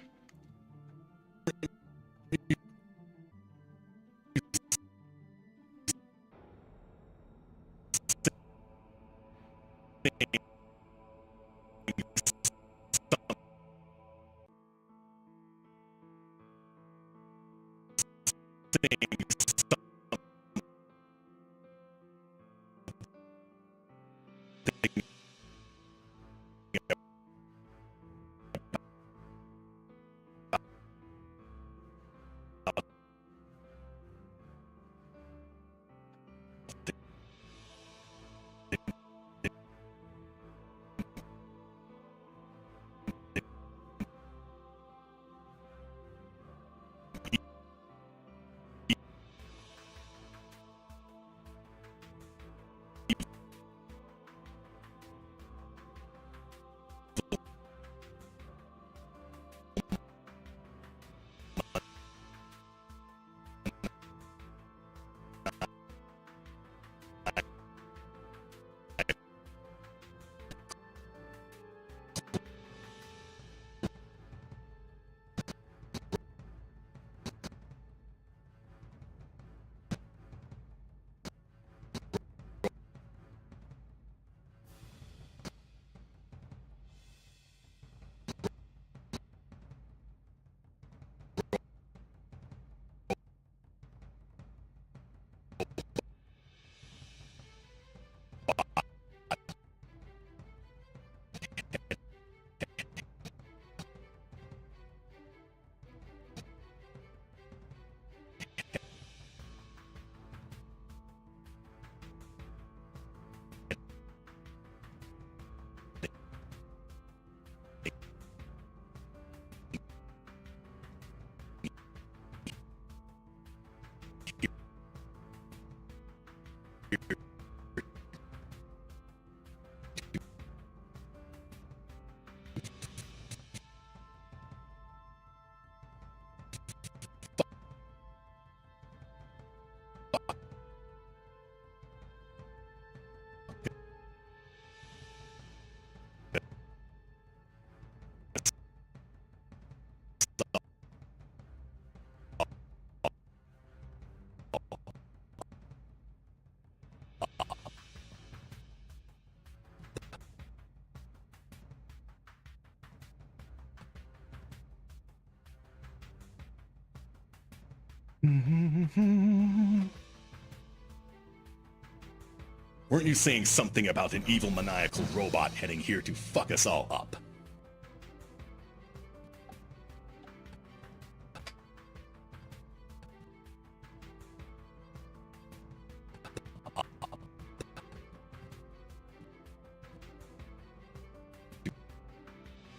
[SPEAKER 1] Weren't you saying something about an evil maniacal robot heading here to fuck us all up?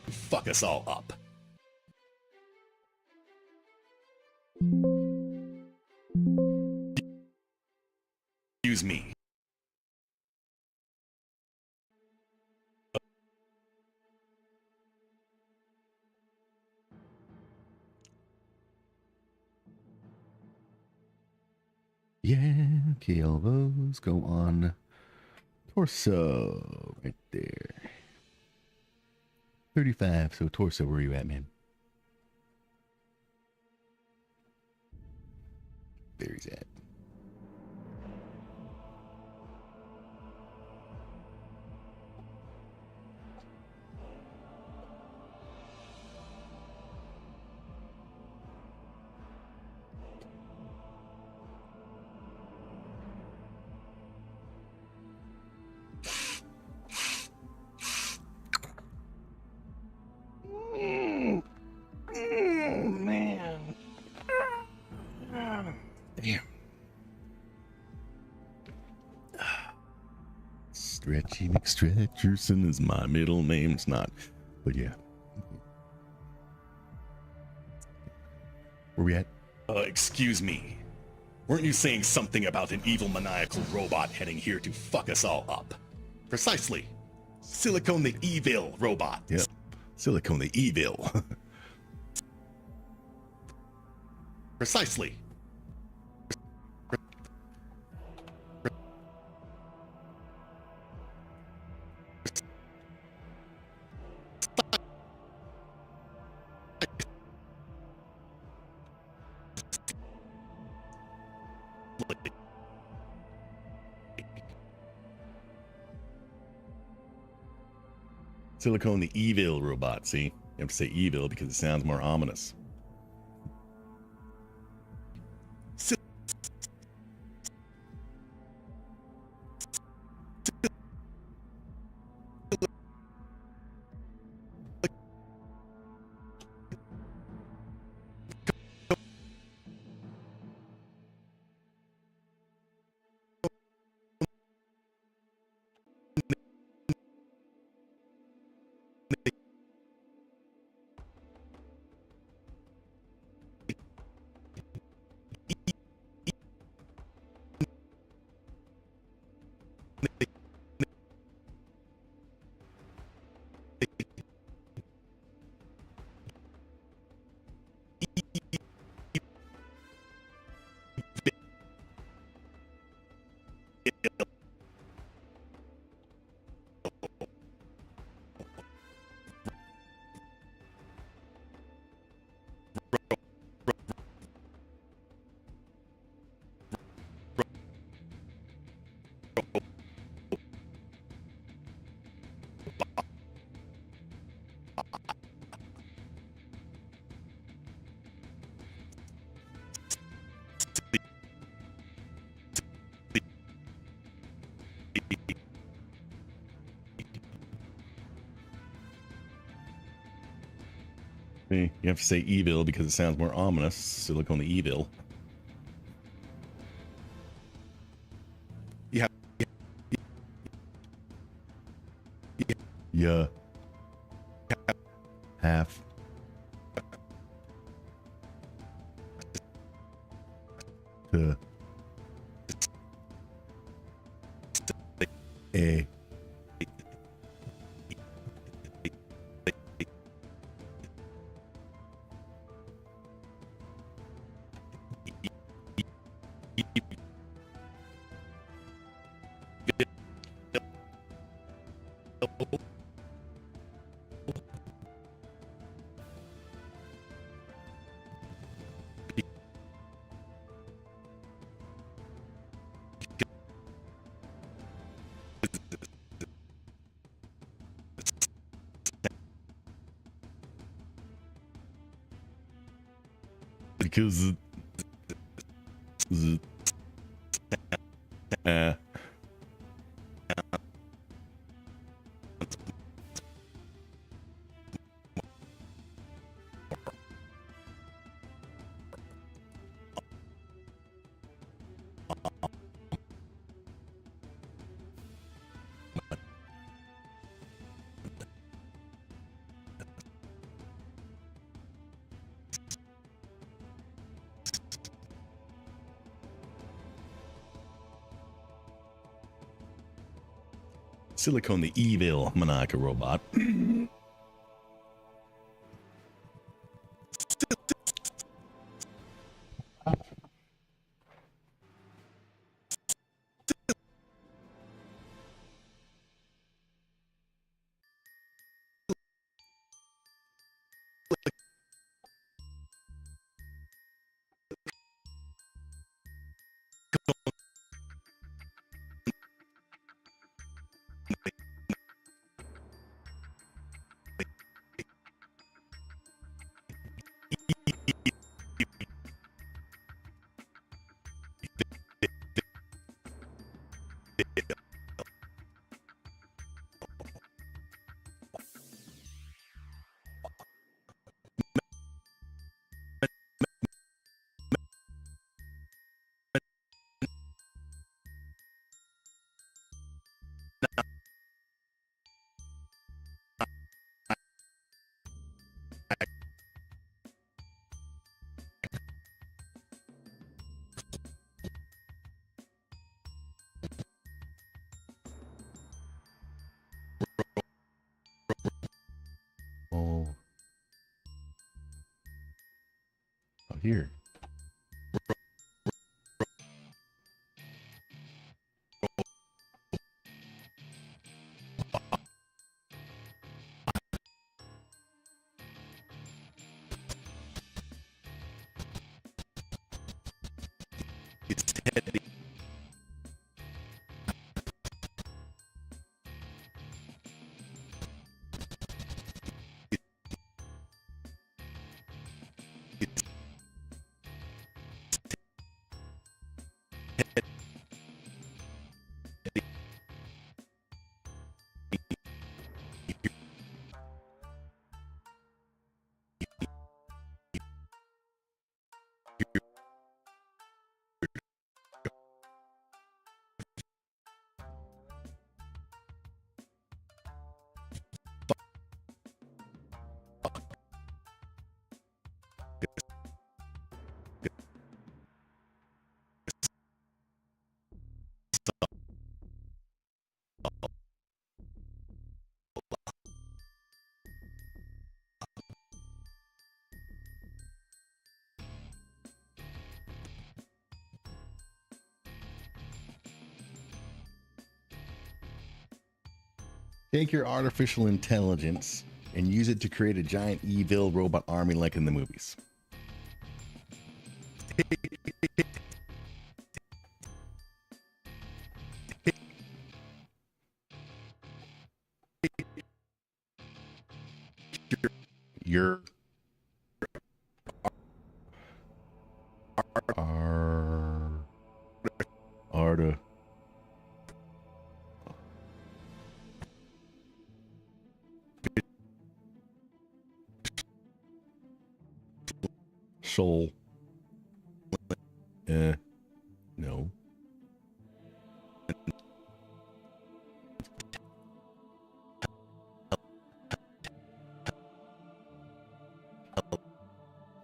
[SPEAKER 1] Fuck us all up. Excuse me.
[SPEAKER 2] Yeah, okay, elbows go on torso right there. 35, so torso, where are you at, man? There he's at. Stretchy McStretcherson is my middle name. It's not, but yeah. Where we at?
[SPEAKER 1] Excuse me. Weren't you saying something about an evil maniacal robot heading here to fuck us all up? Precisely. Silicone the evil robot.
[SPEAKER 2] Yep. Silicone the evil.
[SPEAKER 1] Precisely.
[SPEAKER 2] Silicone the evil robot. See, you have to say evil because it sounds more ominous. You have to say evil because it sounds more ominous. Silicone the evil.
[SPEAKER 1] Yeah.
[SPEAKER 2] Yeah. Half. To. A. Because Silicone the evil maniacal robot. here.
[SPEAKER 1] It's heavy.
[SPEAKER 2] Take your artificial intelligence and use it to create a giant evil robot army like in the movies. Your soul. No.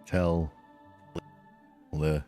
[SPEAKER 2] Tell the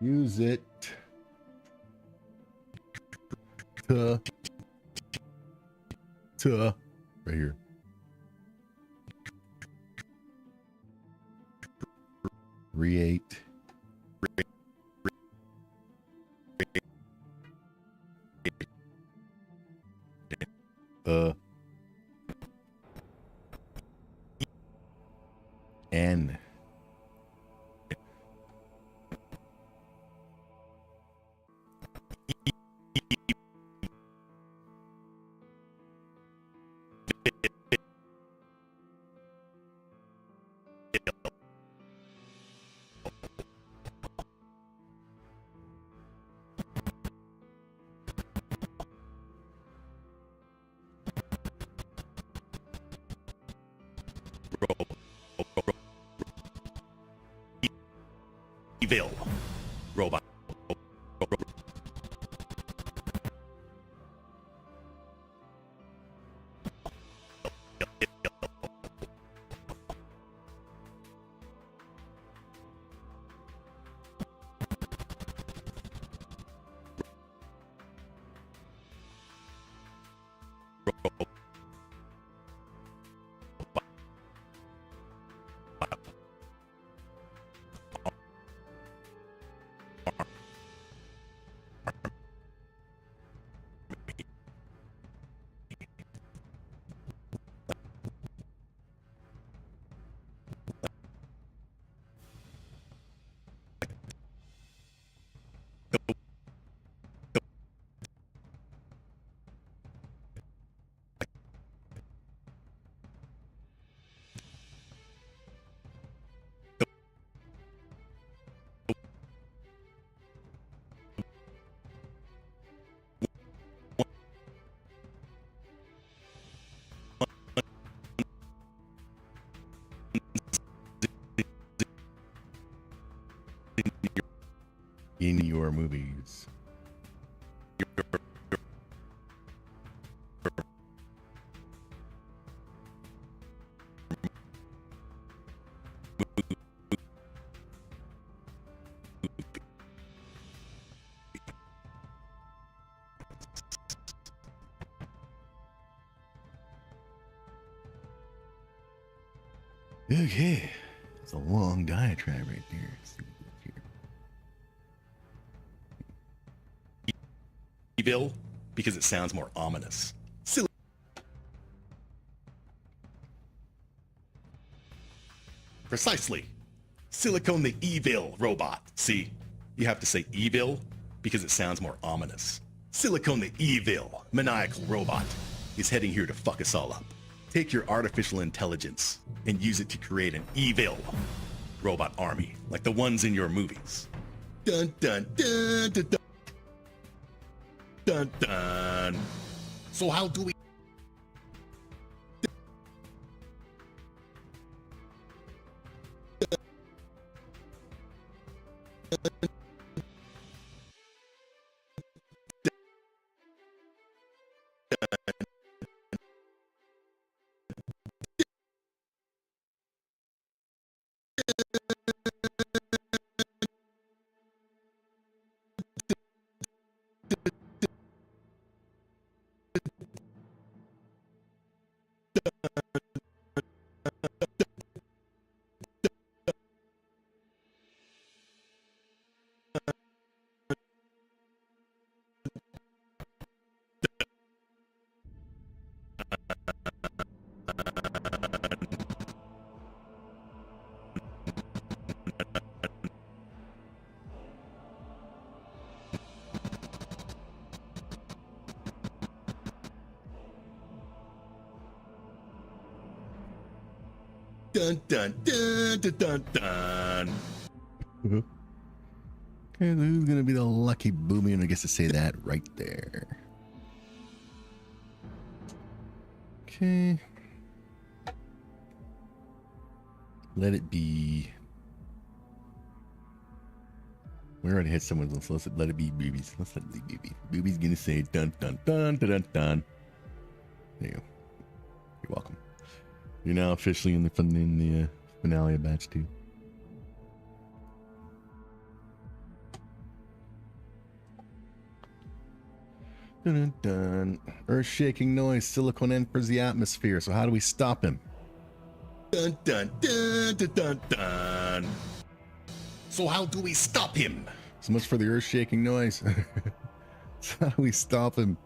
[SPEAKER 2] use it to right here. Create N
[SPEAKER 1] Evil robot.
[SPEAKER 2] in your movies. Okay, it's a long diatribe right there. Let's see what we got here.
[SPEAKER 1] Evil, because it sounds more ominous. Precisely. Silicone the evil robot. See, you have to say evil because it sounds more ominous. Silicone the evil maniacal robot is heading here to fuck us all up. Take your artificial intelligence and use it to create an evil robot army like the ones in your movies. Dun dun dun dun dun dun dun. So how do we dun dun dun dun dun dun.
[SPEAKER 2] Okay, who's gonna be the lucky boomy and I guess to say that right there. Okay. Let it be. We already had someone. Let's let it be boobies. Let's let it be boobies. Boobies gonna say dun dun dun dun dun dun. There you go. You're welcome. You're now officially in the finale of batch 2. Dun dun dun. Earth-shaking noise. Silicon enters the atmosphere. So how do we stop him?
[SPEAKER 1] Dun dun dun dun dun dun. So how do we stop him?
[SPEAKER 2] So much for the earth-shaking noise. So how do we stop him?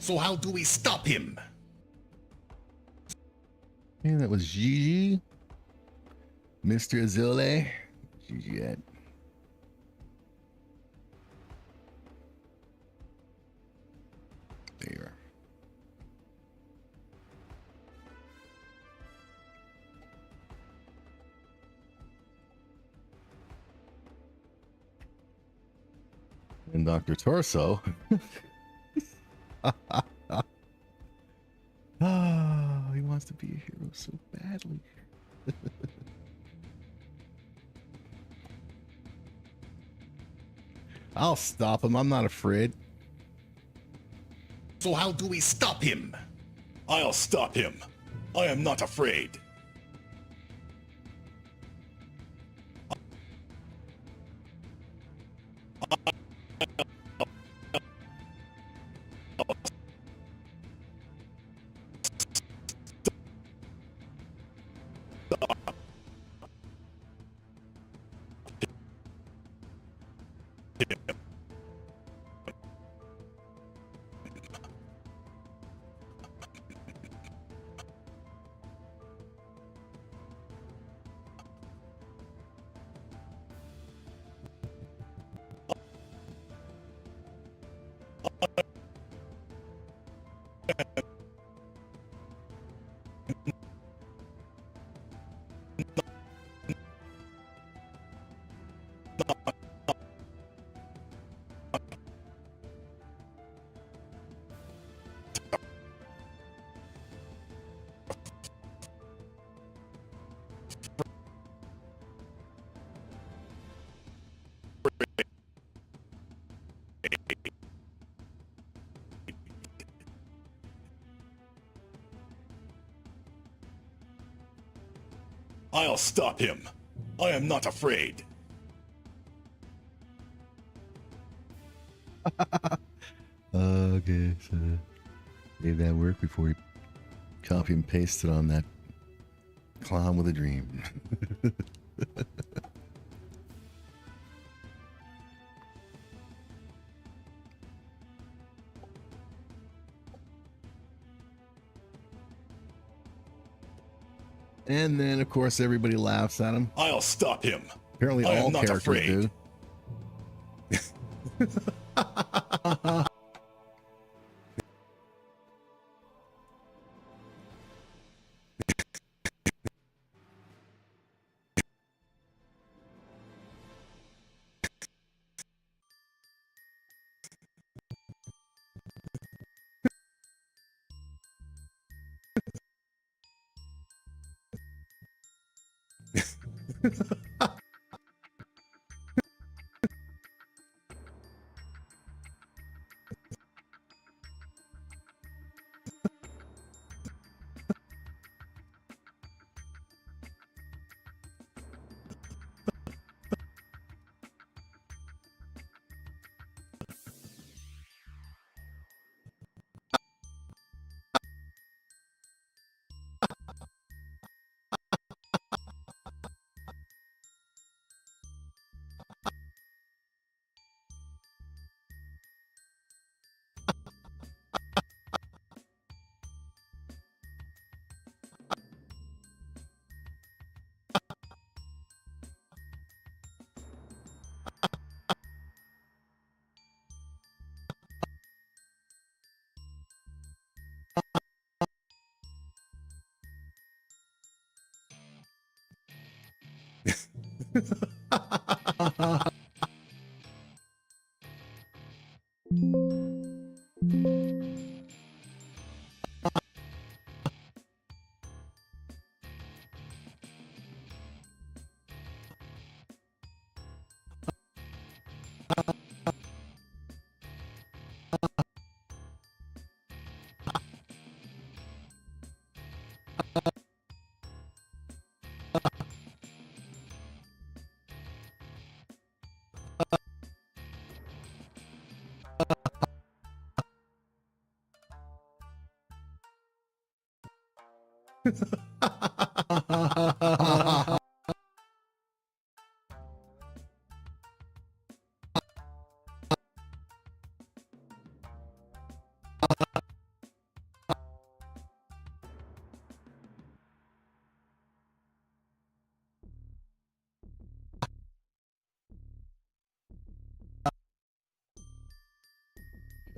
[SPEAKER 1] So how do we stop him?
[SPEAKER 2] Yeah, that was Gigi. Mr. Azule. Gigi at. There you are. And Dr. Torso. Oh, he wants to be a hero so badly. I'll stop him. I'm not afraid.
[SPEAKER 1] So how do we stop him? I'll stop him. I am not afraid. I'll stop him. I am not afraid.
[SPEAKER 2] Okay, so made that work before he copy and pasted on that clown with a dream. And then, of course, everybody laughs at him.
[SPEAKER 1] I'll stop him.
[SPEAKER 2] Apparently,
[SPEAKER 1] I
[SPEAKER 2] all
[SPEAKER 1] am not
[SPEAKER 2] characters
[SPEAKER 1] afraid.
[SPEAKER 2] do.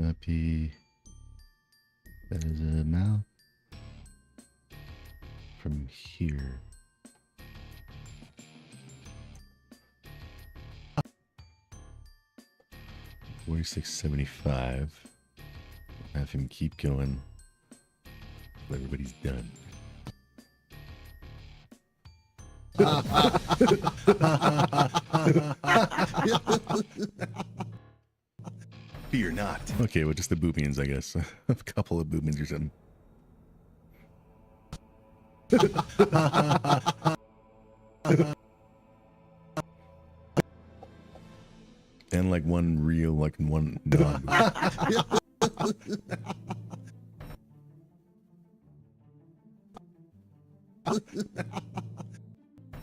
[SPEAKER 2] Copy. That is a mouth from here. $46.75. Have him keep going till everybody's done.
[SPEAKER 1] Fear not.
[SPEAKER 2] Okay, well, just the boobians, I guess. A couple of boobians or something. And like one real, like one non.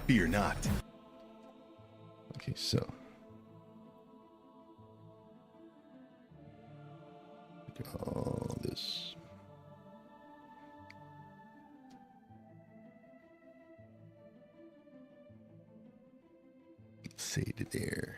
[SPEAKER 1] Fear not.
[SPEAKER 2] Okay, so. All this. Say to there.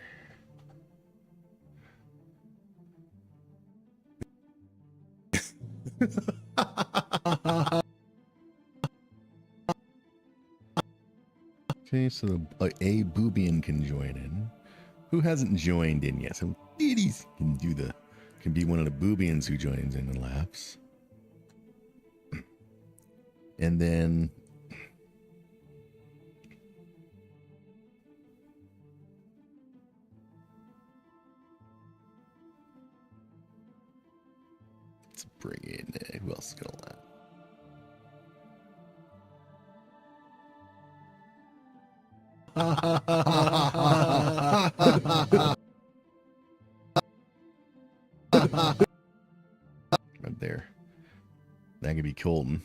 [SPEAKER 2] Okay, so a boobian can join in. Who hasn't joined in yet? So ladies can be one of the boobians who joins in and laughs. And then let's bring in who else is gonna laugh? Right there. That could be Colton.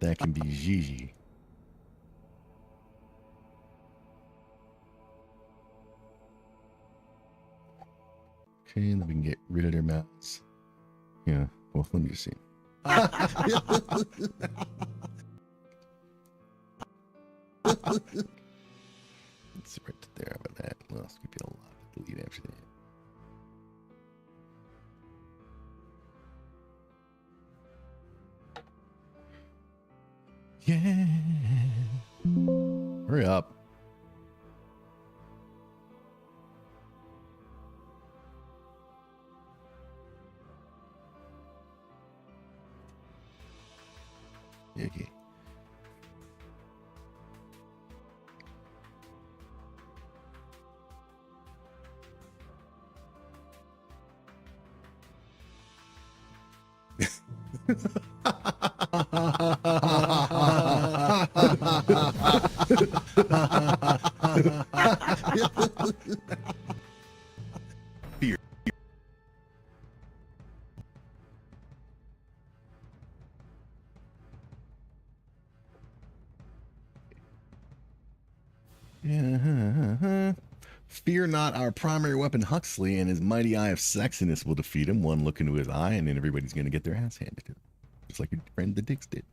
[SPEAKER 2] That can be Gigi. Okay, then we can get rid of their mouths. Yeah, well, let me just see. Let's see right there about that. Well, let's keep it a lot. Delete everything. Yeah. Hurry up. Okay.
[SPEAKER 1] Fear.
[SPEAKER 2] Yeah. Fear not, our primary weapon Huxley and his mighty eye of sexiness will defeat him. One look into his eye and then everybody's going to get their ass handed to them. Just like your friend the Dix did.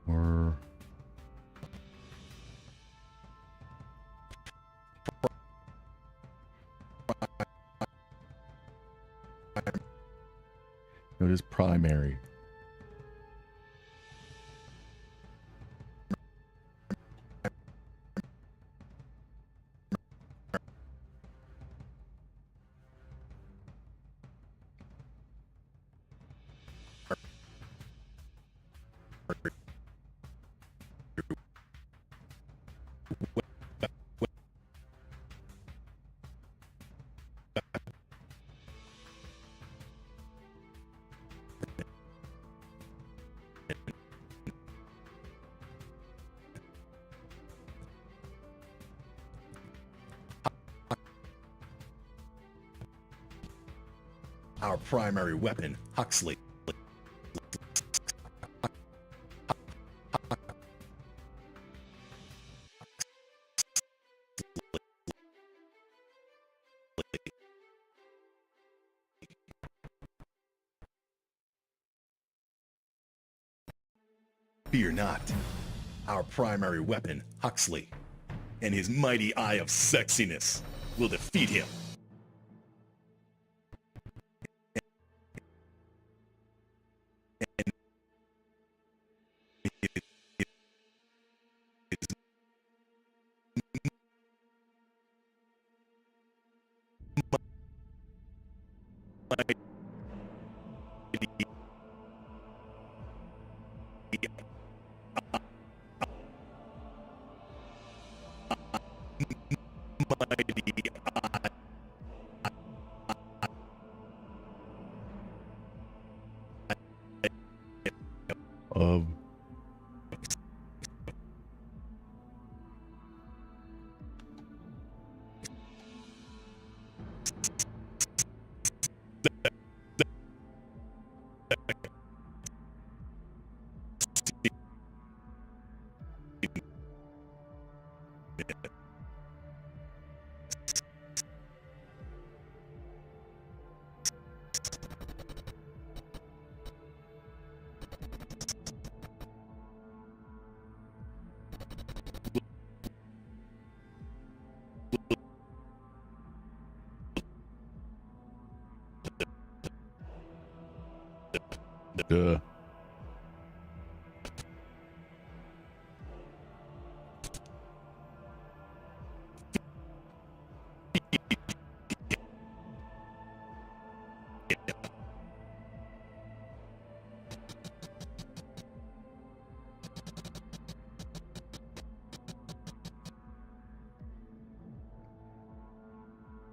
[SPEAKER 2] Or no, it is primary.
[SPEAKER 1] Our primary weapon, Huxley. Fear not. Our primary weapon, Huxley, and his mighty eye of sexiness will defeat him.
[SPEAKER 2] Of Duh.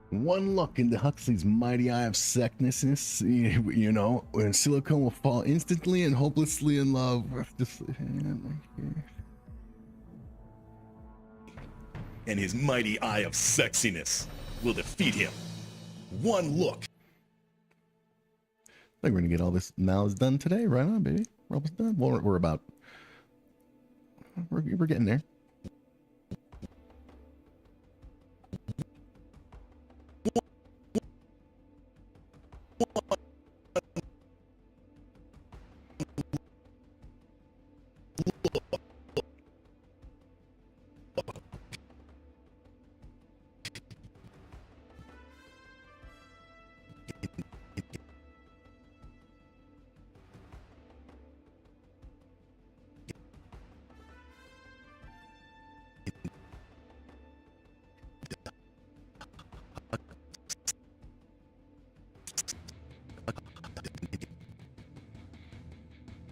[SPEAKER 2] One look into Huxley's mighty eye of sickness, you know, when Silicone will fall instantly and hopelessly in love with this.
[SPEAKER 1] And his mighty eye of sexiness will defeat him. One look.
[SPEAKER 2] I think we're gonna get all this malice done today. Right on, baby. We're almost done. Well, we're about. We're getting there.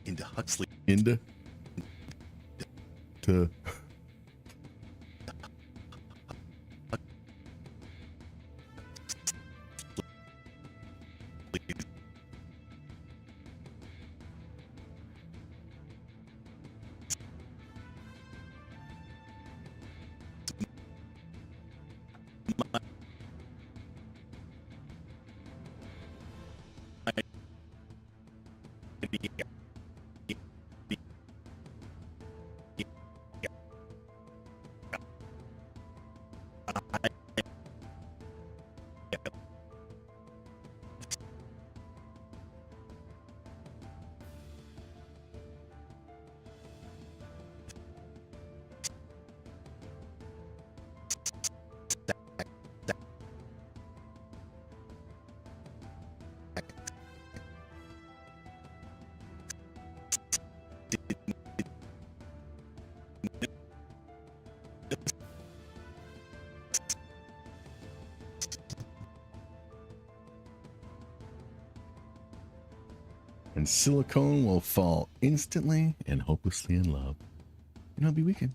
[SPEAKER 1] Into Huxley.
[SPEAKER 2] Into. To. And Silicone will fall instantly and hopelessly in love. And it'll be weekend.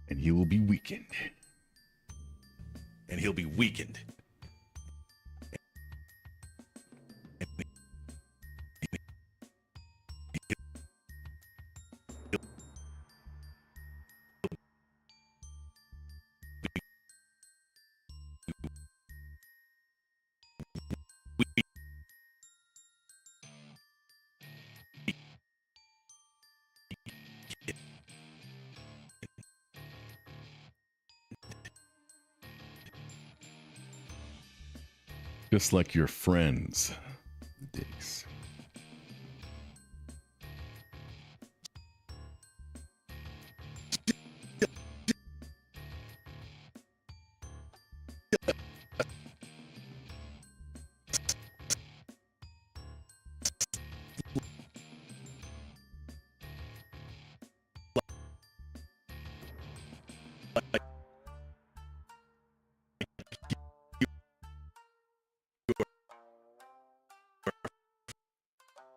[SPEAKER 2] And he will be weakened.
[SPEAKER 1] And he'll be weakened.
[SPEAKER 2] Just like your friends, dicks.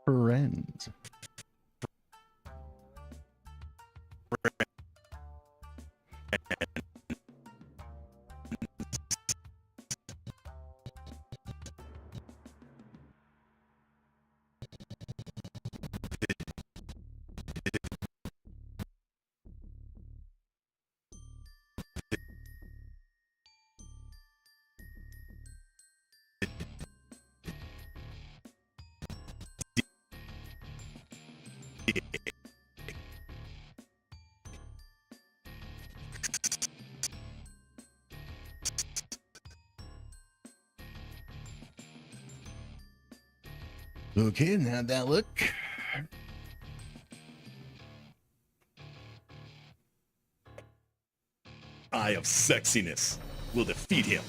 [SPEAKER 2] Friends. Okay, and how'd that look?
[SPEAKER 1] Eye of sexiness will defeat him.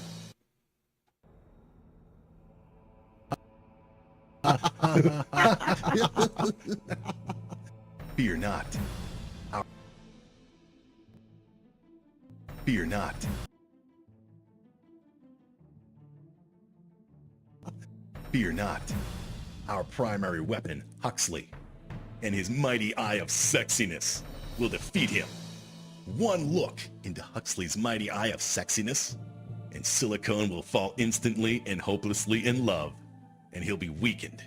[SPEAKER 1] Fear not. Fear not. Fear not. Our primary weapon, Huxley, and his mighty eye of sexiness will defeat him. One look into Huxley's mighty eye of sexiness, and Silicone will fall instantly and hopelessly in love, and he'll be weakened,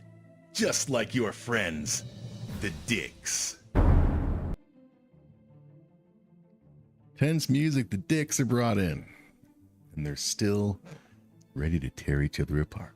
[SPEAKER 1] just like your friends, the Dicks.
[SPEAKER 2] Tense music, the Dicks are brought in, and they're still ready to tear each other apart.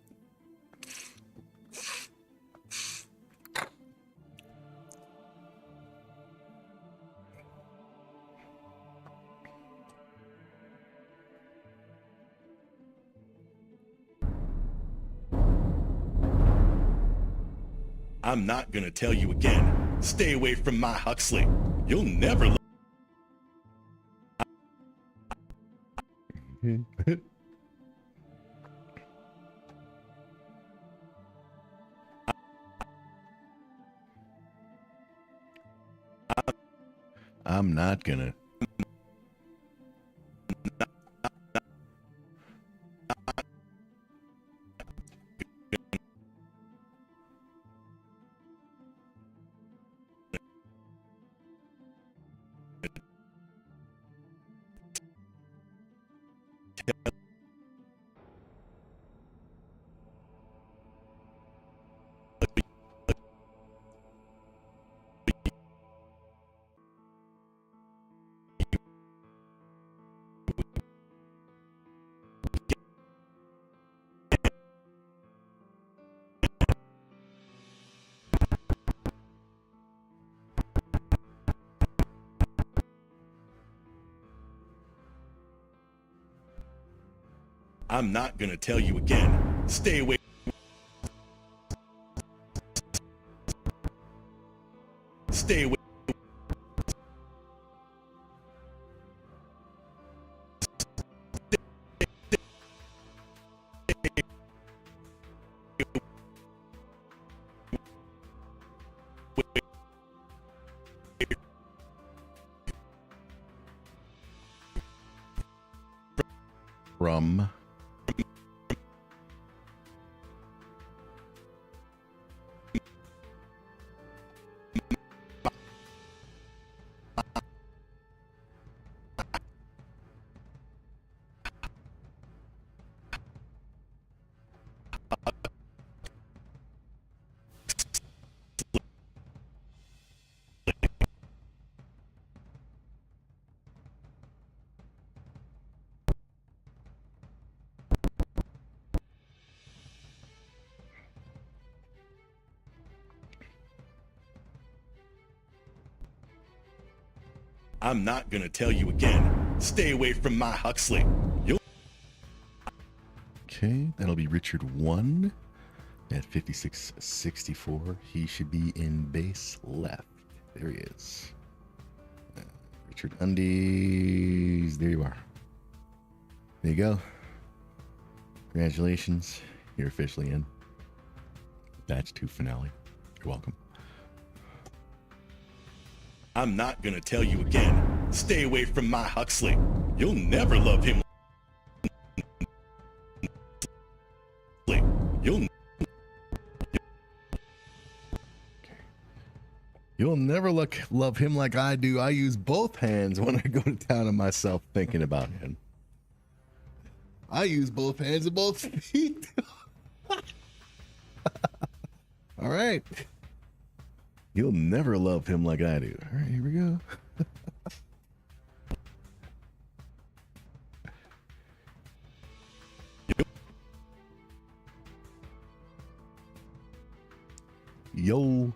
[SPEAKER 1] I'm not gonna tell you again. Stay away from my Huxley. You'll never
[SPEAKER 2] I'm not gonna.
[SPEAKER 1] I'm not gonna tell you again. Stay away. Stay away.
[SPEAKER 2] From
[SPEAKER 1] I'm not gonna tell you again. Stay away from my Huxley. You'll
[SPEAKER 2] Okay, that'll be Richard 1 at 5664. He should be in base left. There he is. Richard Undies. There you are. There you go. Congratulations. You're officially in. Batch 2 finale. You're welcome.
[SPEAKER 1] I'm not gonna tell you again. Stay away from my Huxley. You'll never love him.
[SPEAKER 2] You'll never love him like I do. I use both hands when I go to town on myself thinking about him. I use both hands and both feet. All right. You'll never love him like I do. All right, here we go. Yo.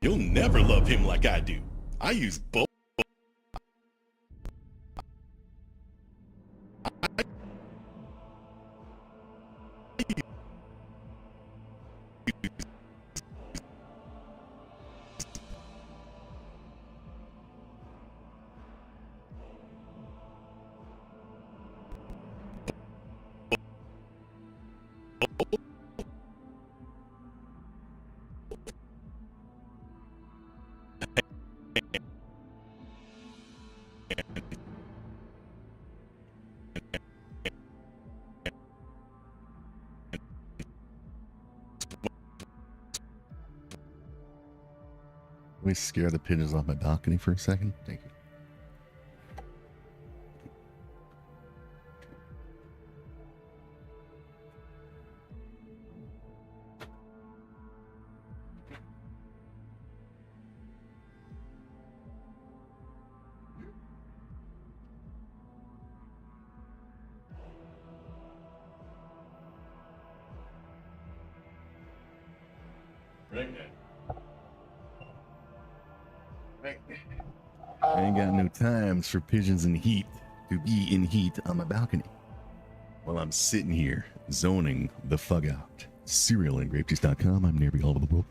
[SPEAKER 1] You'll never love him like I do. I use both.
[SPEAKER 2] Let me scare the pigeons off my balcony for a second. Thank you. I ain't got no times for pigeons in heat to be in heat on my balcony while I'm sitting here zoning the fuck out. Cerealandgrapejuice.com. I'm NAIRBY all over the world.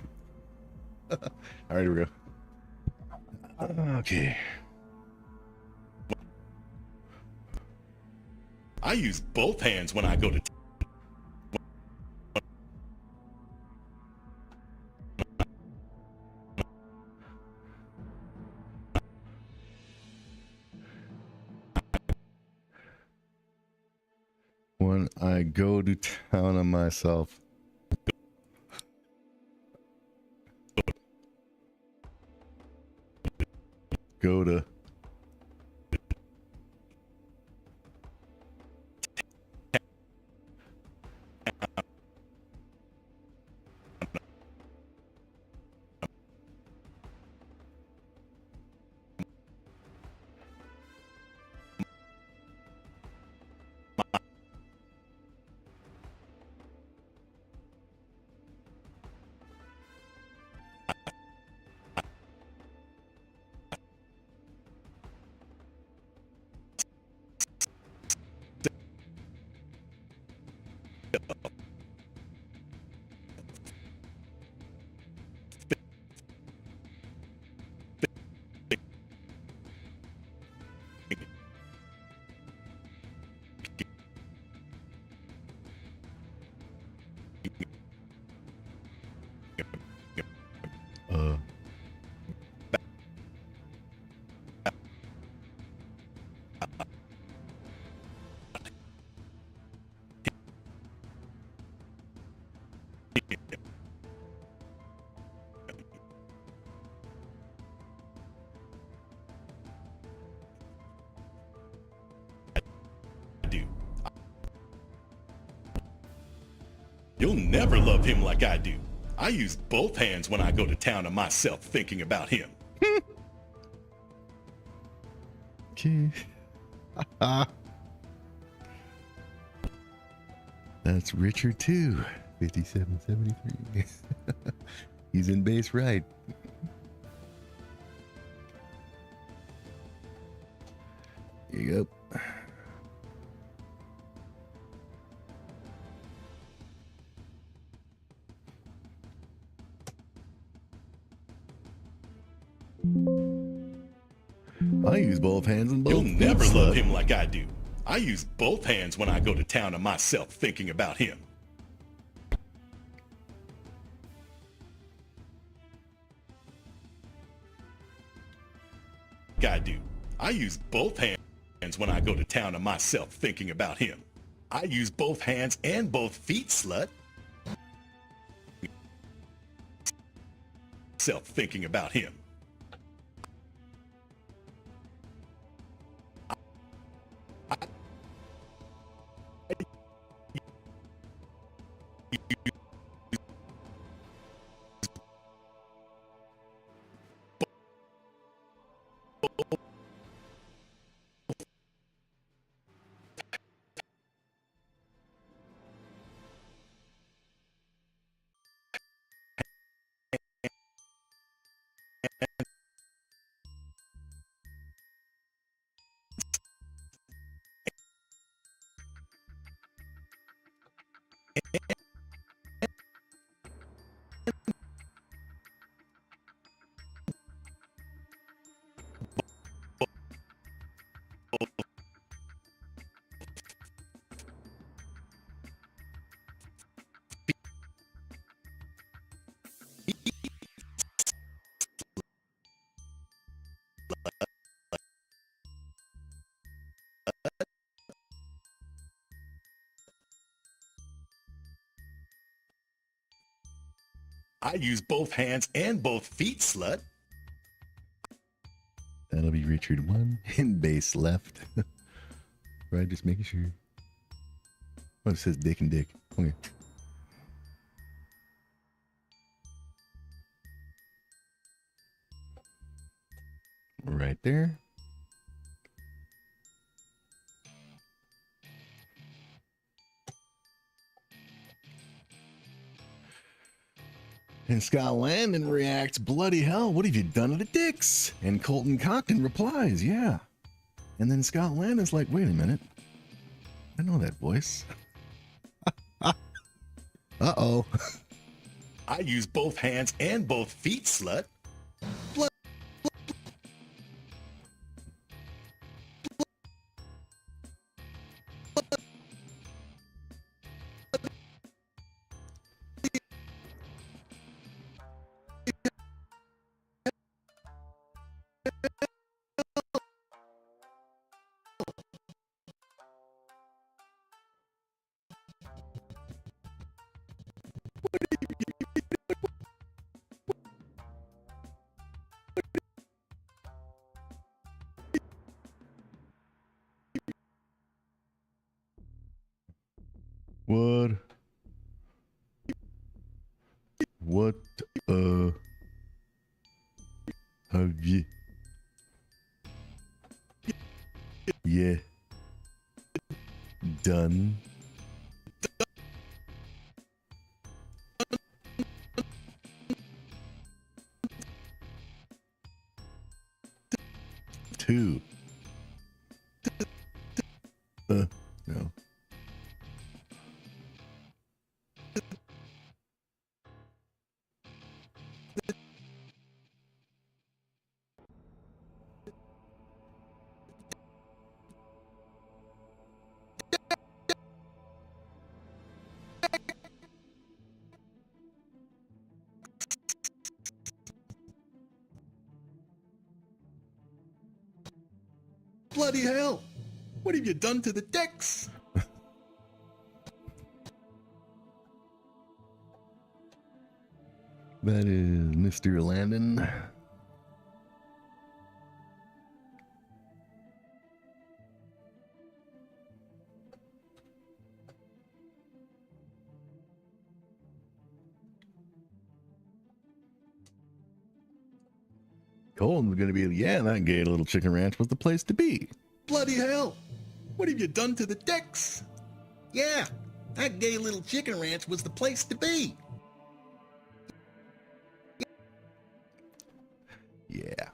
[SPEAKER 2] All right, here we go. Okay.
[SPEAKER 1] I use both hands when I go to
[SPEAKER 2] When I go to town on myself. Go to.
[SPEAKER 1] You'll never love him like I do. I use both hands when I go to town on myself thinking about him.
[SPEAKER 2] Okay. That's Richard too. 5773. He's in base right. Here you go. I use both hands and both.
[SPEAKER 1] You'll never love him like I do. I use both hands when I go to town on myself thinking about him. I do. I use both hands when I go to town on myself thinking about him. I use both hands and both feet, slut. Self thinking about him. I use both hands and both feet, slut.
[SPEAKER 2] That'll be Richard 1 in base left. Right, just making sure. Oh, it says Dick and Dick. Okay. Right there. And Scott Landon reacts, bloody hell, what have you done to the dicks? And Colton Cockton replies, yeah. And then Scott Landon's like, wait a minute. I know that voice. Uh-oh.
[SPEAKER 1] I use both hands and both feet, slut.
[SPEAKER 2] What have you done to no.
[SPEAKER 1] Bloody hell! What have you done to the decks?
[SPEAKER 2] That is Mr. Landon. Colton's gonna be, yeah, that gay little chicken ranch was the place to be.
[SPEAKER 1] Bloody hell! What have you done to the decks? Yeah, that gay little chicken ranch was the place to be.
[SPEAKER 2] Yeah.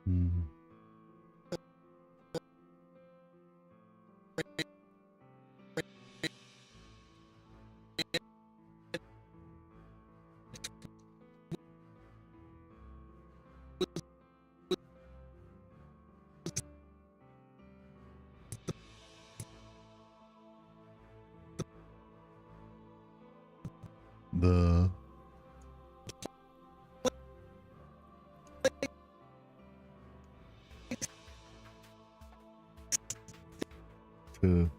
[SPEAKER 2] Mm. The to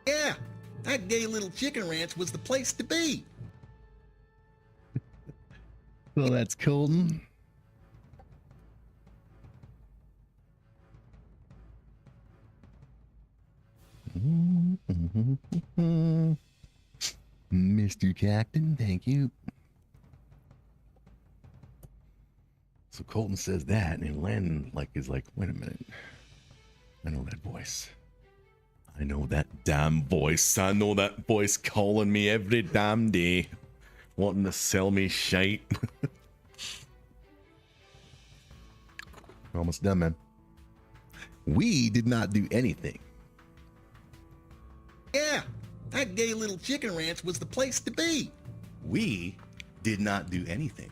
[SPEAKER 1] Yeah, that gay little chicken ranch was the place to be.
[SPEAKER 2] well, that's Colton. Mr. Captain, thank you. So Colton says that, and Landon is like, wait a minute. I know that voice. I know that damn voice. I know that voice calling me every damn day, wanting to sell me shite. Almost done, man. We did not do anything.
[SPEAKER 1] Yeah, that gay little chicken ranch was the place to be.
[SPEAKER 2] We did not do anything.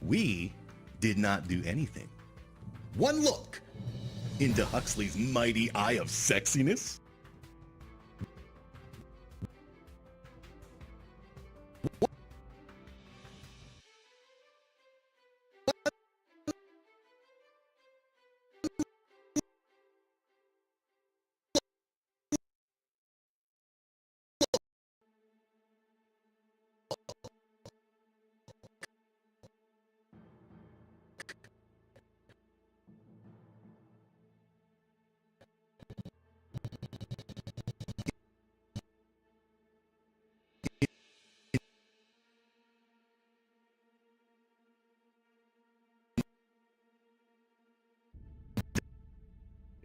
[SPEAKER 2] We did not do anything.
[SPEAKER 1] One look
[SPEAKER 2] Into Huxley's mighty eye of sexiness.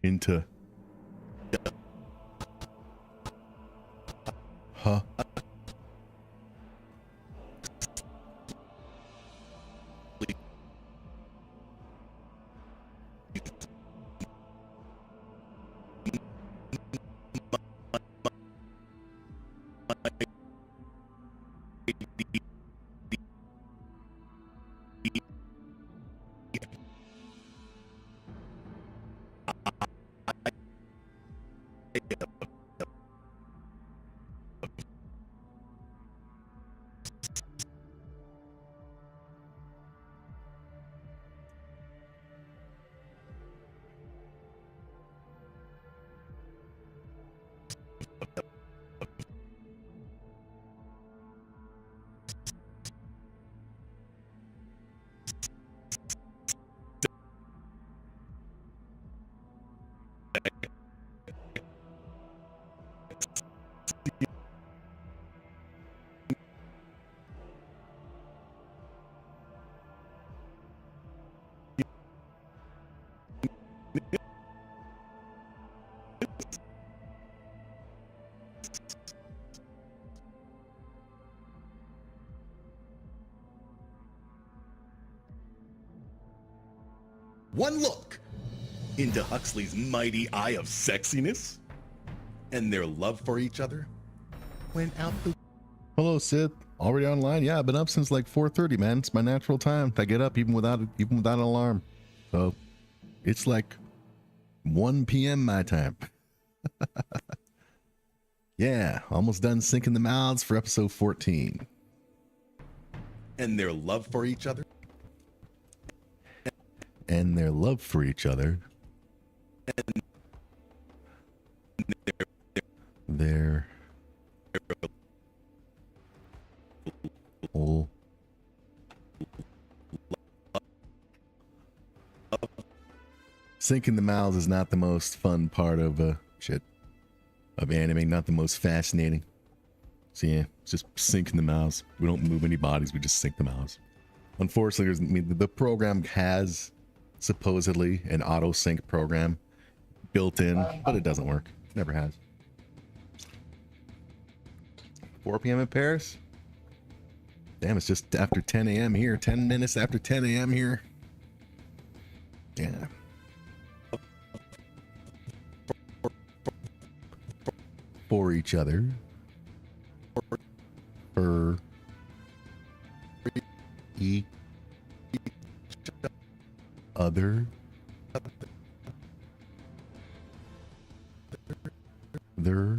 [SPEAKER 2] Into huh
[SPEAKER 1] one look into Huxley's mighty eye of sexiness, and their love for each other went out the...
[SPEAKER 2] Hello, Sith. Already online? Yeah, I've been up since like 4:30, man. It's my natural time. I get up even without an alarm. So it's like 1 p.m. my time. Yeah, almost done sinking the mouths for episode 14.
[SPEAKER 1] And their love for each other.
[SPEAKER 2] And their love for each other. Their whole sinking the mouths is not the most fun part of anime, not the most fascinating. So yeah, it's just sinking the mouths. We don't move any bodies, we just sink the mouths. Unfortunately, the program has supposedly an auto sync program built in, but it doesn't work. Never has. 4 p.m. in Paris? Damn, it's just after 10 a.m. here. 10 minutes after 10 a.m. here. Yeah. For each other. For each other. There.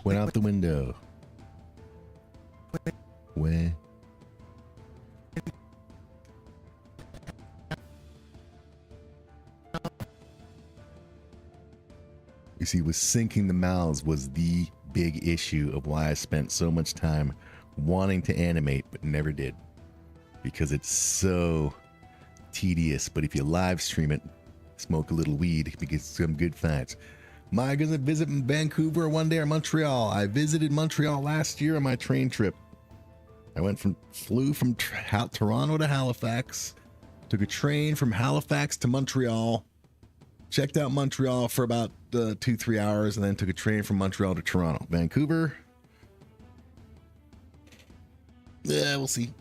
[SPEAKER 2] Went out the window. When you see, was sinking the mouths was the big issue of why I spent so much time wanting to animate but never did, because it's so tedious. But if you live stream it, smoke a little weed, you get some good finds. Am I gonna visit Vancouver one day or Montreal? I visited Montreal last year on my train trip. I flew from Toronto to Halifax, took a train from Halifax to Montreal, checked out Montreal for about 2-3 hours, and then took a train from Montreal to Toronto. Vancouver, yeah, we'll see.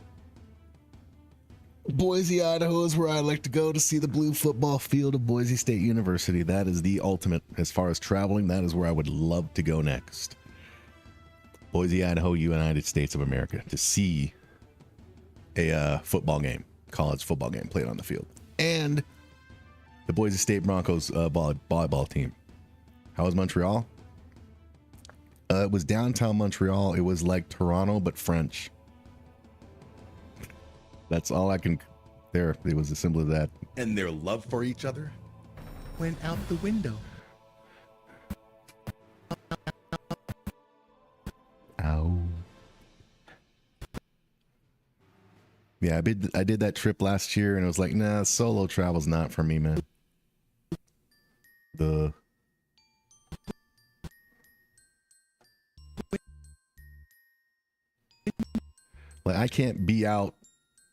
[SPEAKER 2] Boise, Idaho is where I like to go to see the blue football field of Boise State University. That is the ultimate as far as traveling. That is where I would love to go next. Boise, Idaho, United States of America, to see a football game, college football game played on the field. And the Boise State Broncos volleyball team. How was Montreal? It was downtown Montreal. It was like Toronto, but French. That's all I can... There, it was as simple as that.
[SPEAKER 1] And their love for each other went out the window.
[SPEAKER 2] Ow. Yeah, I did that trip last year, and it was like, nah, solo travel's not for me, man. Like, I can't be out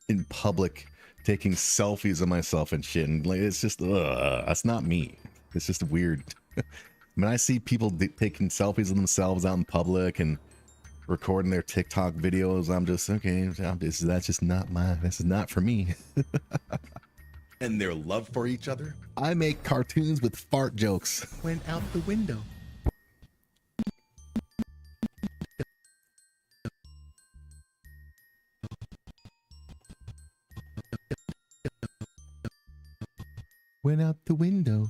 [SPEAKER 2] in public taking selfies of myself and shit, and like, it's just that's not me. It's just weird. When I see people taking selfies of themselves out in public and recording their TikTok videos, I'm just okay, that's just not this is not for me.
[SPEAKER 1] And their love for each other
[SPEAKER 2] I make cartoons with fart jokes
[SPEAKER 1] went out the window.
[SPEAKER 2] went out the window.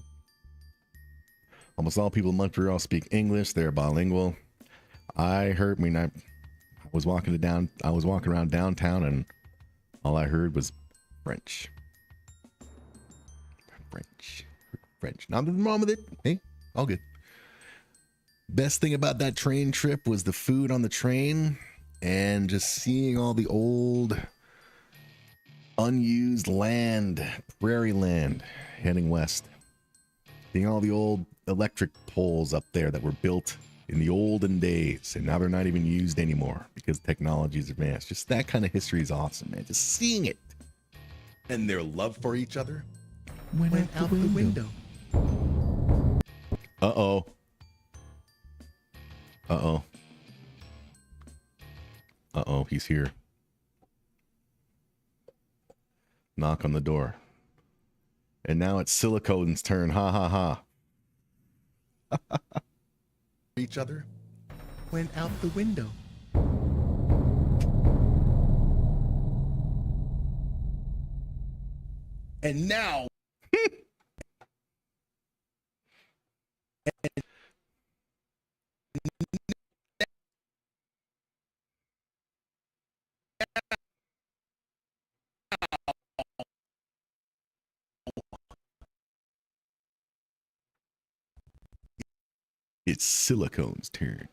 [SPEAKER 2] Almost all people in Montreal speak English. They're bilingual. I was walking around downtown, and all I heard was French. Nothing wrong with it. Hey, all good. Best thing about that train trip was the food on the train and just seeing all the old unused land, prairie land heading west. Seeing all the old electric poles up there that were built in the olden days, and now they're not even used anymore because technology's advanced. Just that kind of history is awesome, man. Just seeing it.
[SPEAKER 1] And their love for each other
[SPEAKER 2] went out the window. Uh-oh. Uh-oh, he's here. Knock on the door. And now it's Silicone's turn. Ha ha ha. Each other went out the window. And now it's Silicone's turn.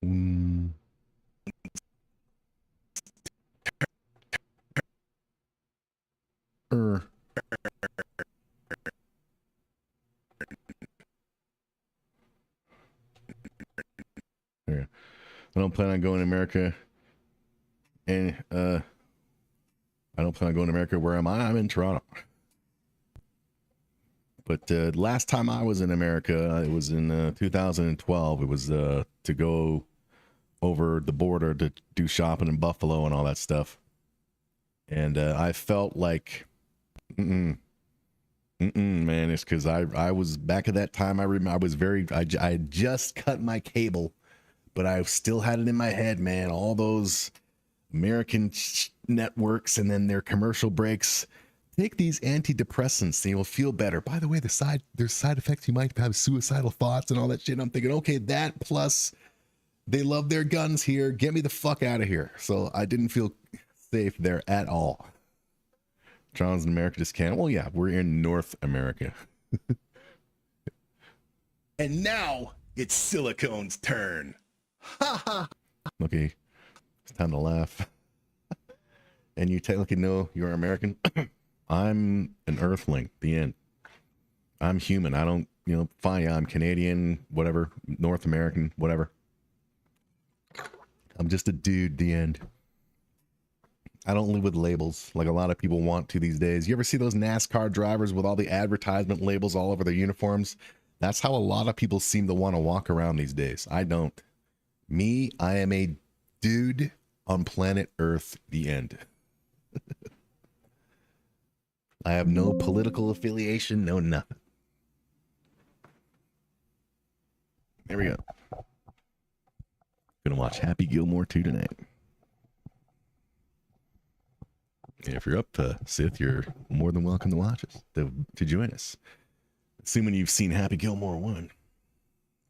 [SPEAKER 2] Mm. Yeah. I don't plan on going to America. And I don't plan on going to America. Where am I? I'm in Toronto. But last time I was in America, it was in 2012. It was to go over the border to do shopping in Buffalo and all that stuff. And I felt like, man, it's because I was back at that time. I was I had just cut my cable, but I still had it in my head, man. All those American networks and then their commercial breaks. Take these antidepressants and you'll feel better. By the way, there's side effects. You might have suicidal thoughts and all that shit. And I'm thinking, okay, that plus they love their guns here. Get me the fuck out of here. So I didn't feel safe there at all. John's in America just can't. Well, yeah, we're in North America. And now it's Silicone's turn. Okay, it's time to laugh. And you technically know you're American. I'm an Earthling. The end. I'm human. I don't, fine. Yeah, I'm Canadian, whatever, North American, whatever. I'm just a dude. The end. I don't live with labels like a lot of people want to these days. You ever see those NASCAR drivers with all the advertisement labels all over their uniforms? That's how a lot of people seem to want to walk around these days. I don't. Me, I am a dude on planet Earth. The end. I have no political affiliation, no nothing. There we go. Gonna watch Happy Gilmore 2 tonight. If you're up, Sith, you're more than welcome to watch us, to join us. Assuming you've seen Happy Gilmore 1.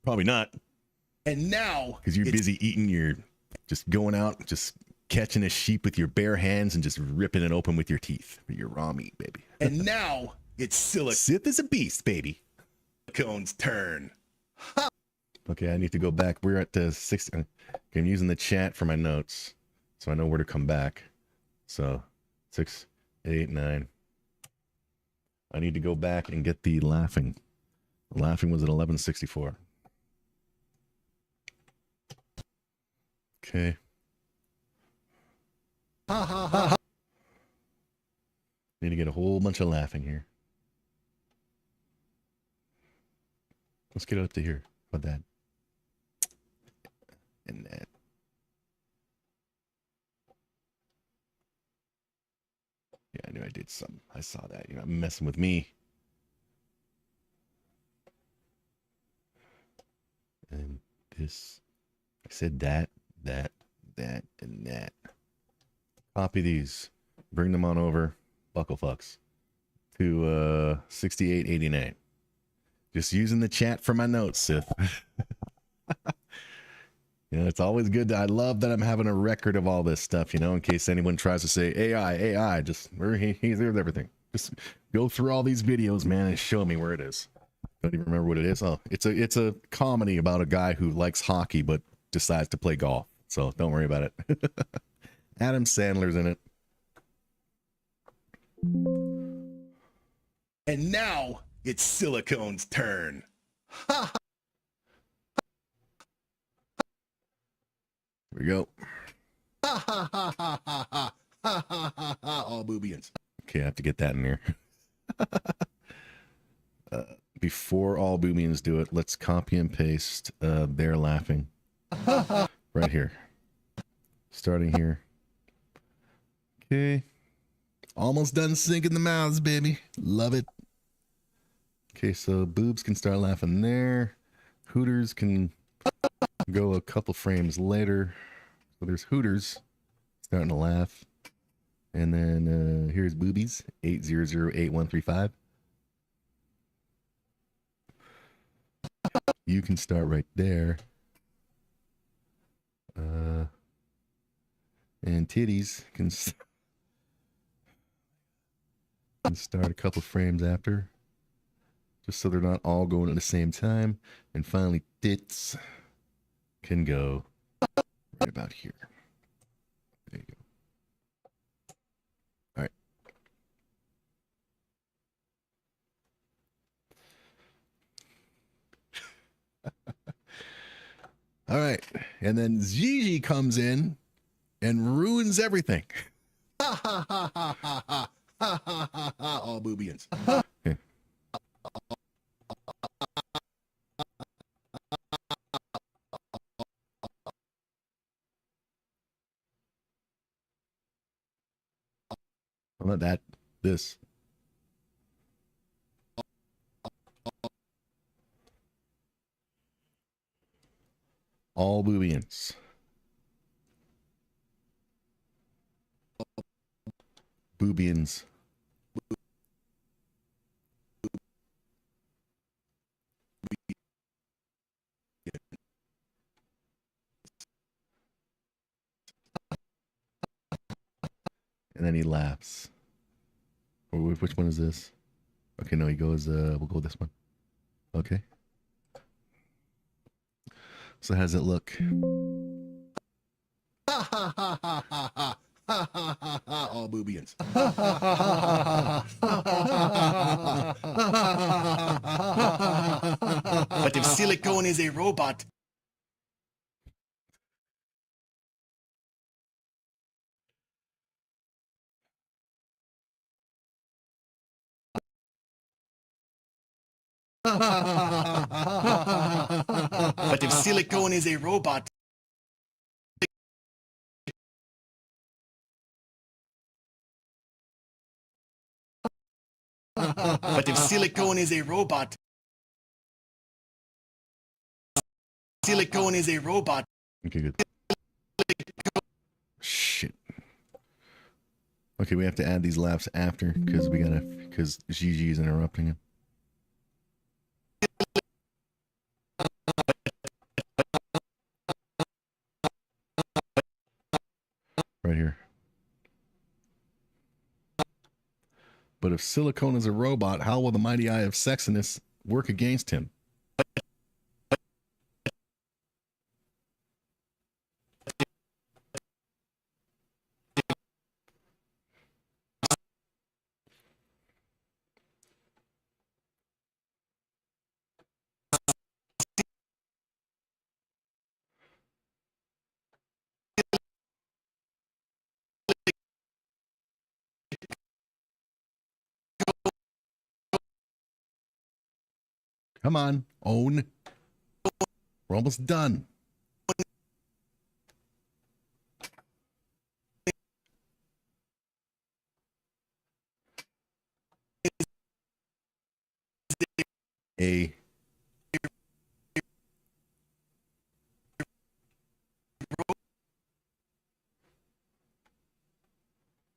[SPEAKER 2] Probably not. And now, because you're busy eating just going out, just catching a sheep with your bare hands and just ripping it open with your teeth. Your raw meat, baby. And now it's Sith is a beast, baby. Silicone's turn. Ha! Okay, I need to go back. We're at 6. I'm using the chat for my notes, so I know where to come back. So 6, 8, 9. I need to go back and get the laughing. Laughing was at 1164. Okay. Ha ha ha ha. Need to get a whole bunch of laughing here. Let's get it up to here. How about that? And that. Yeah, I knew I did something. I saw that. You're not messing with me. And this. I said that, and that. Copy these. Bring them on over. Buckle fucks. To 6889. Just using the chat for my notes, Sith. It's always good. I love that I'm having a record of all this stuff, in case anyone tries to say AI, just he's there with everything. Just go through all these videos, man, and show me where it is. Don't even remember what it is. Oh, it's a comedy about a guy who likes hockey but decides to play golf. So don't worry about it. Adam Sandler's in it. And now it's Silicone's turn. Here we go. Ha ha ha ha ha ha ha ha ha ha. All boobians. Okay, I have to get that in there. Before all boobians do it, let's copy and paste they're laughing. Right here. Starting here. Okay. Almost done sinking the mouths, baby. Love it. Okay, so boobs can start laughing there. Hooters can go a couple frames later. So there's Hooters starting to laugh. And then here's boobies, 8008135. You can start right there. And titties can start a couple frames after. Just so they're not all going at the same time. And finally, tits can go right about here. There you go. All right. All right. And then Gigi comes in and ruins everything. Ha ha ha ha ha ha ha ha ha ha. All boobians. Okay. How about that? This. All boobians. Boobians. And then he laughs. Or which one is this? Okay, no, he goes, we'll go with this one. Okay. So how does it look? Ha ha ha ha ha ha ha ha ha ha. All boobians. But if silicone is a robot. But if silicone is a robot. But if silicone is a robot. Silicone is a robot. Okay, good. Shit. Okay, we have to add these laughs after because Gigi is interrupting him. Right here. But if silicone is a robot, how will the mighty eye of sexiness work against him? Come on, own. We're almost done. A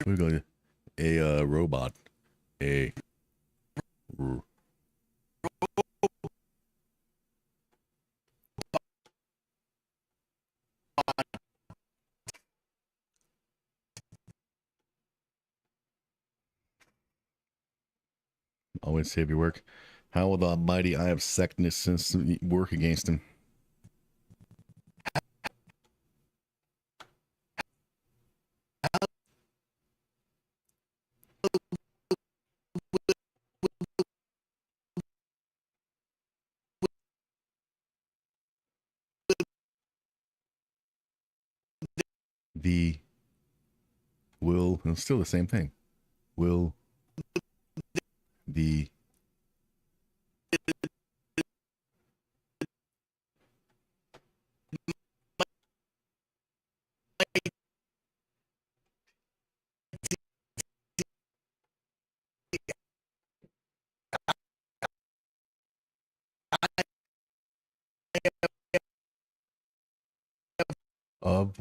[SPEAKER 2] we're going a robot. A always save your work. How will the mighty eye of sexiness work against him? the will, it's still the same thing. Will the of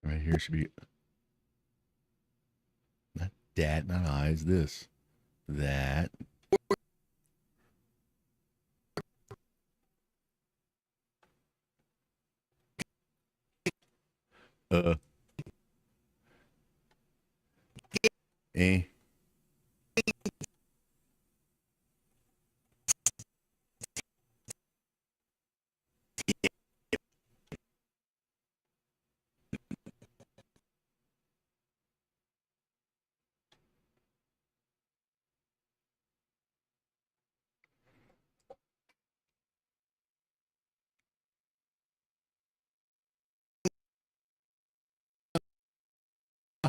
[SPEAKER 2] right here should be not that, not eyes, this, that. A.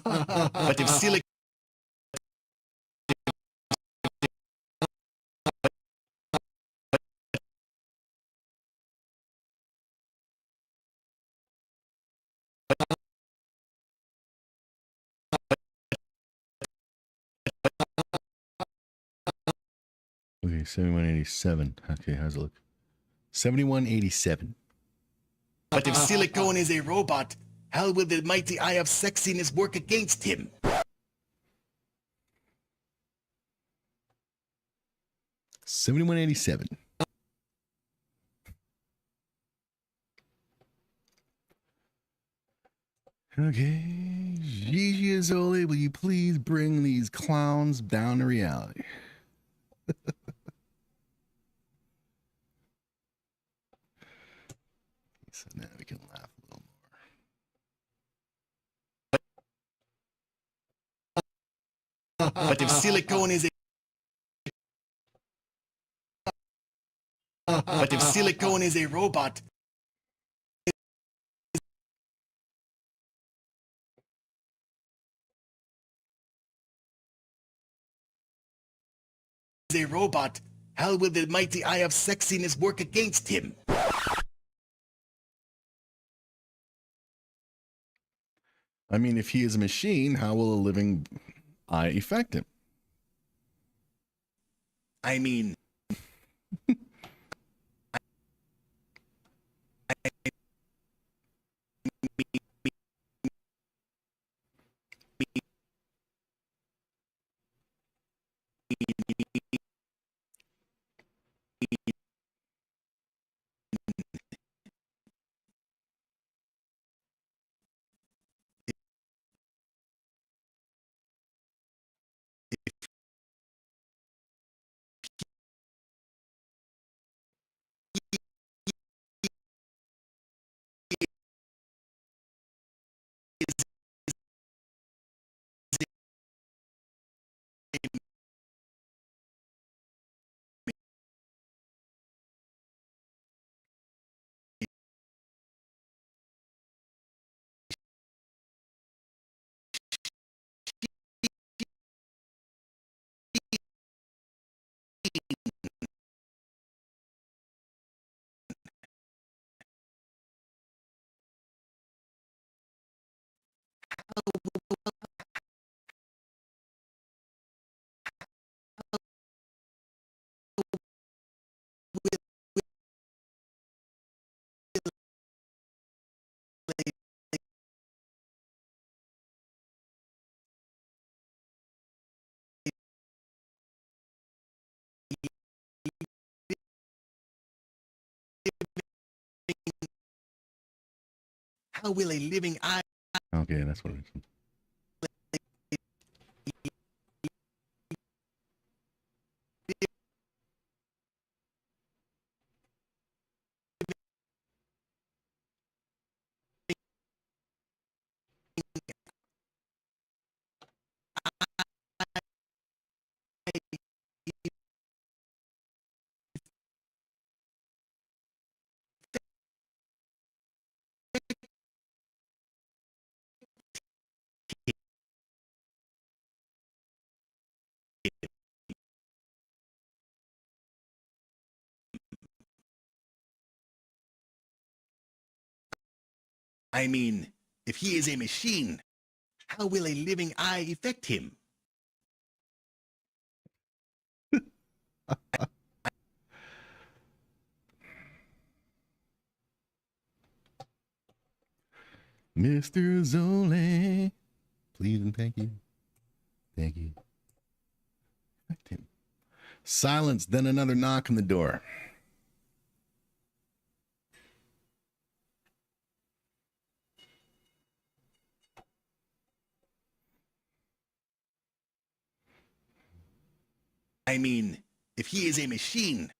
[SPEAKER 1] But if silicon
[SPEAKER 2] Okay, 7187. Okay, how's it look? 7187.
[SPEAKER 1] But if silicone is a robot, how will the mighty eye of sexiness work against him?
[SPEAKER 2] 7187. Okay, Gigi Azole, will you please bring these clowns down to reality? So now we can laugh a little more.
[SPEAKER 1] But if silicone is a robot, how will the mighty eye of sexiness work against him?
[SPEAKER 2] I mean, if he is a machine, how will a living eye affect him?
[SPEAKER 1] I mean, how will a living eye...
[SPEAKER 2] Okay, that's what it is.
[SPEAKER 1] I mean, if he is a machine, how will a living eye affect him?
[SPEAKER 2] Mr. Zole, please and thank you. Thank you. Affect him. Silence, then another knock on the door.
[SPEAKER 1] I mean, if he is a machine,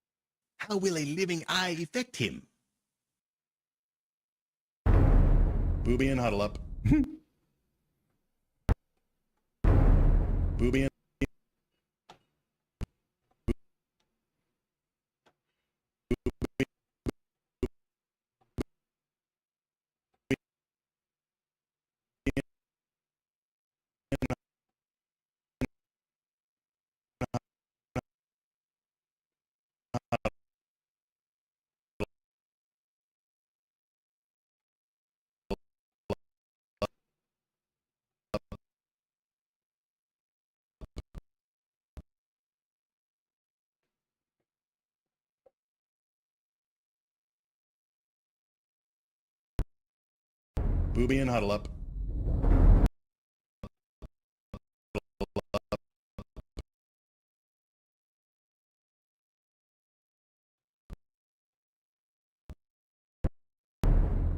[SPEAKER 1] how will a living eye affect him?
[SPEAKER 2] Booby and huddle up. Booby and Booby and huddle up.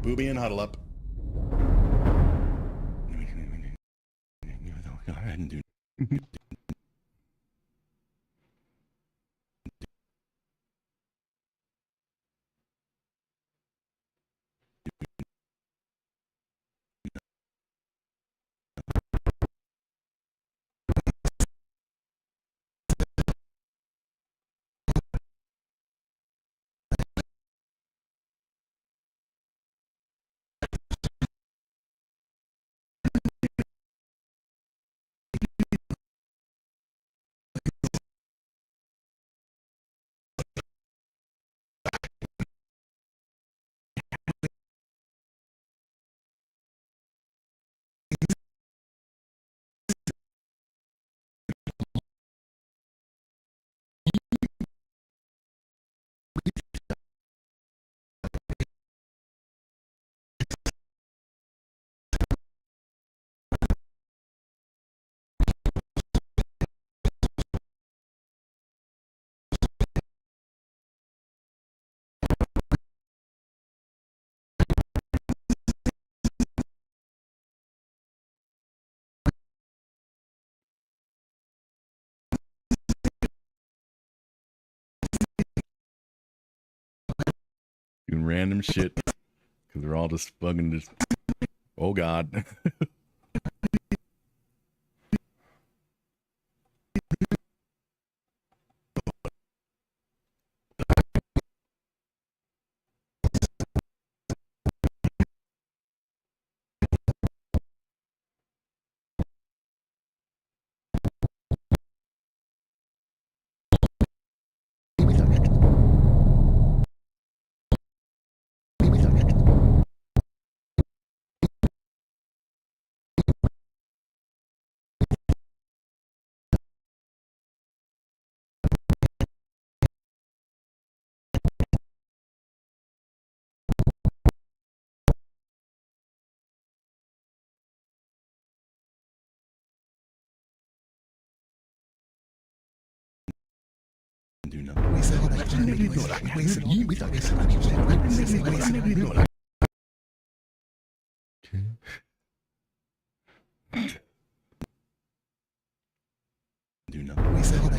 [SPEAKER 2] Booby and huddle up. Go ahead and do. Doing random shit because they're all just fucking just. Oh God. Do nothing. Do nothing.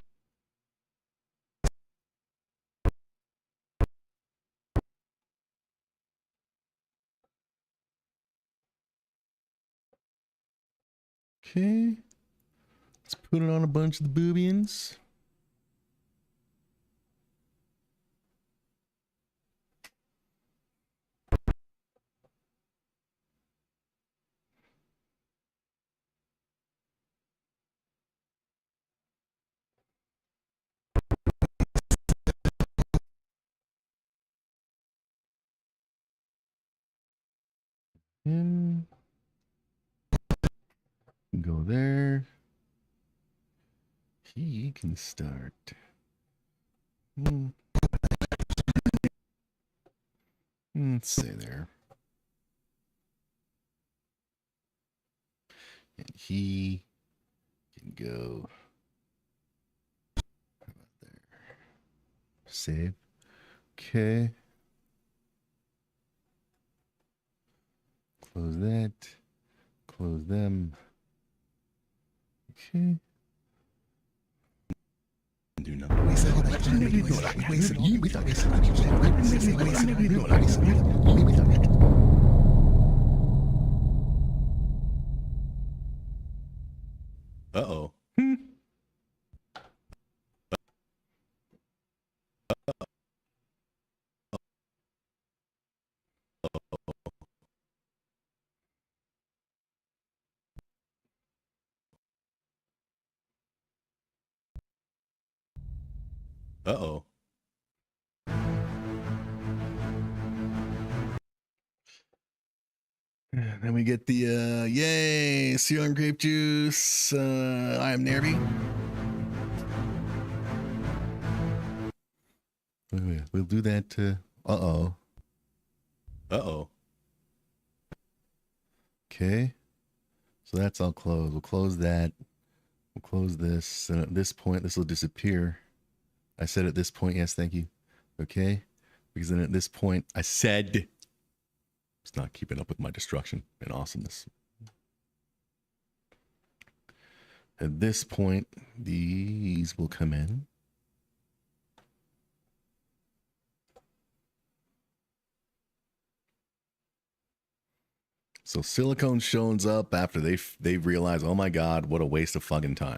[SPEAKER 2] Okay. Let's put it on a bunch of the boobians. In. Go there. He can start. Let's say there. And he can go. How about there? Save. Okay. Close that. Close them. Okay. Do nothing. Uh-oh. Uh-oh. Then we get the yay, Serum grape juice. I am NAIRBY. Wait, we'll do that. Uh-oh. Uh-oh. Okay. So that's all closed. We'll close that. We'll close this. And at this point, this will disappear. I said at this point, yes, thank you. Okay. Because then at this point, I said it's not keeping up with my destruction and awesomeness. At this point, these will come in. So silicone shows up after they realize, oh my God, what a waste of fucking time.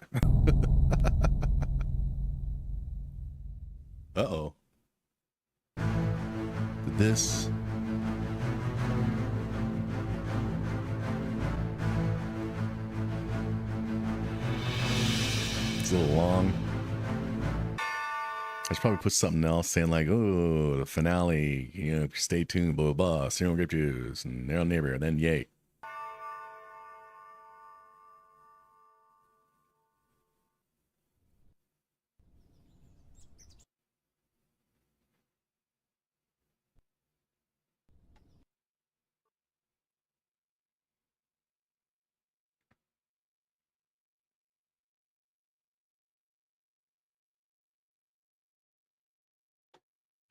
[SPEAKER 2] Uh-oh. This. It's a little long. I should probably put something else saying like, oh, the finale, you know, stay tuned, blah, blah, blah, Serum grape juice, and they're on NAIRBY, and then yay.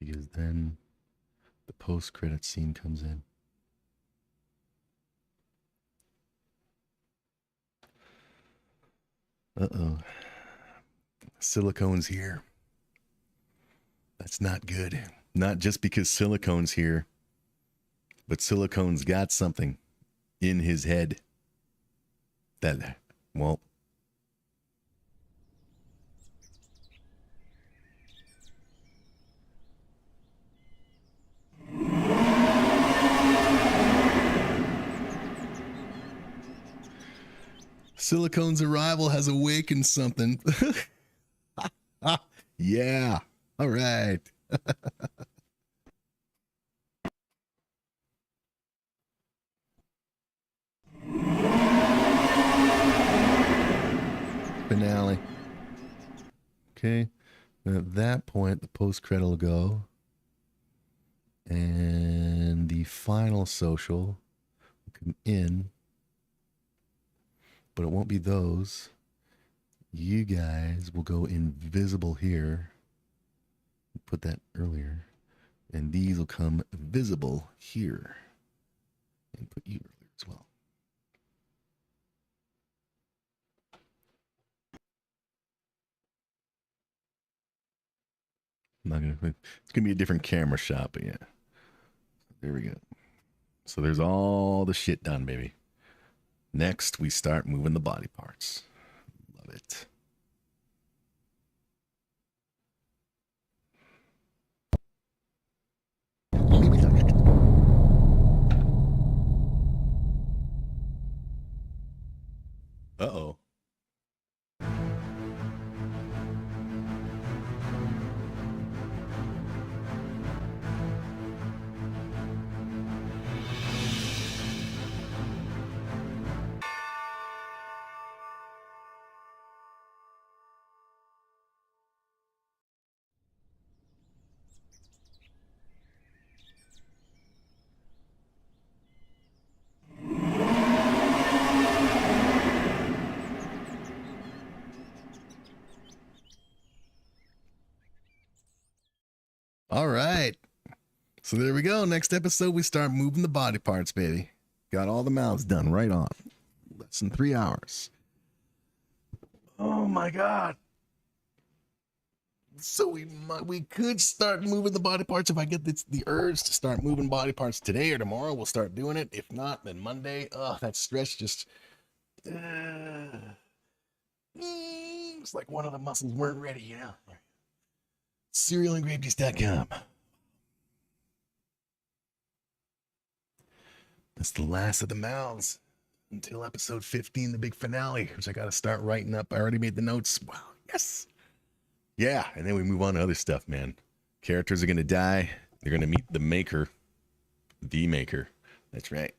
[SPEAKER 2] Because then the post-credit scene comes in. Uh-oh. Silicone's here. That's not good. Not just because Silicone's here, but Silicone's got something in his head that, well, Silicone's arrival has awakened something. Yeah. All right. Finale. Okay. And at that point, the post-credit will go. And the final social will come in. But it won't be those. You guys will go invisible here. Put that earlier. And these will come visible here. And put you earlier as well. I'm not gonna, it's gonna be a different camera shot, but yeah. There we go. So there's all the shit done, baby. Next, we start moving the body parts. Love it. Uh-oh. All right. So there we go. Next episode, we start moving the body parts, baby. Got all the mouths done right on. Less than 3 hours. Oh my God. So we could start moving the body parts if I get the urge to start moving body parts today or tomorrow. We'll start doing it. If not, then Monday. Oh, that stretch just it's like one of the muscles weren't ready, you know. Cerealandgravejuice.com. That's the last of the mouths until episode 15, the big finale, which I got to start writing up. I already made the notes. Wow, yes. Yeah, and then we move on to other stuff, man. Characters are going to die. They're going to meet the maker. The maker. That's right.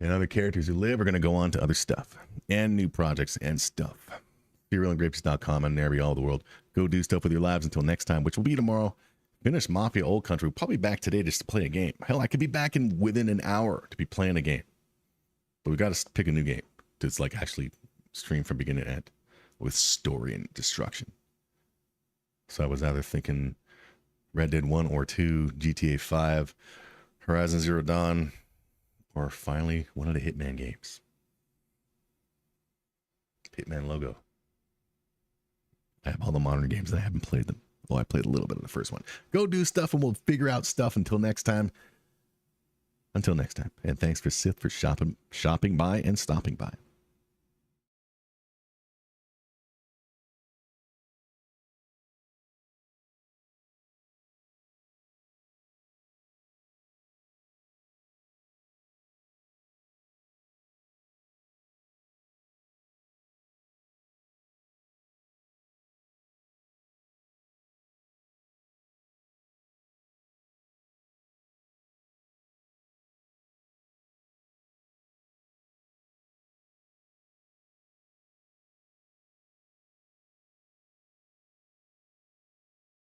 [SPEAKER 2] And other characters who live are going to go on to other stuff and new projects and stuff. BeRealAndGrapes.com and NAIRBY all over the world. Go do stuff with your lives until next time, which will be tomorrow. Finish Mafia Old Country. We'll probably be back today just to play a game. Hell, I could be back within an hour to be playing a game. But we got to pick a new game to like actually stream from beginning to end with story and destruction. So I was either thinking Red Dead 1 or 2, GTA 5, Horizon Zero Dawn, or finally one of the Hitman games. Hitman logo. I have all the modern games and I haven't played them. Well, I played a little bit of the first one. Go do stuff and we'll figure out stuff until next time. Until next time. And thanks for Sith for shopping by and stopping by.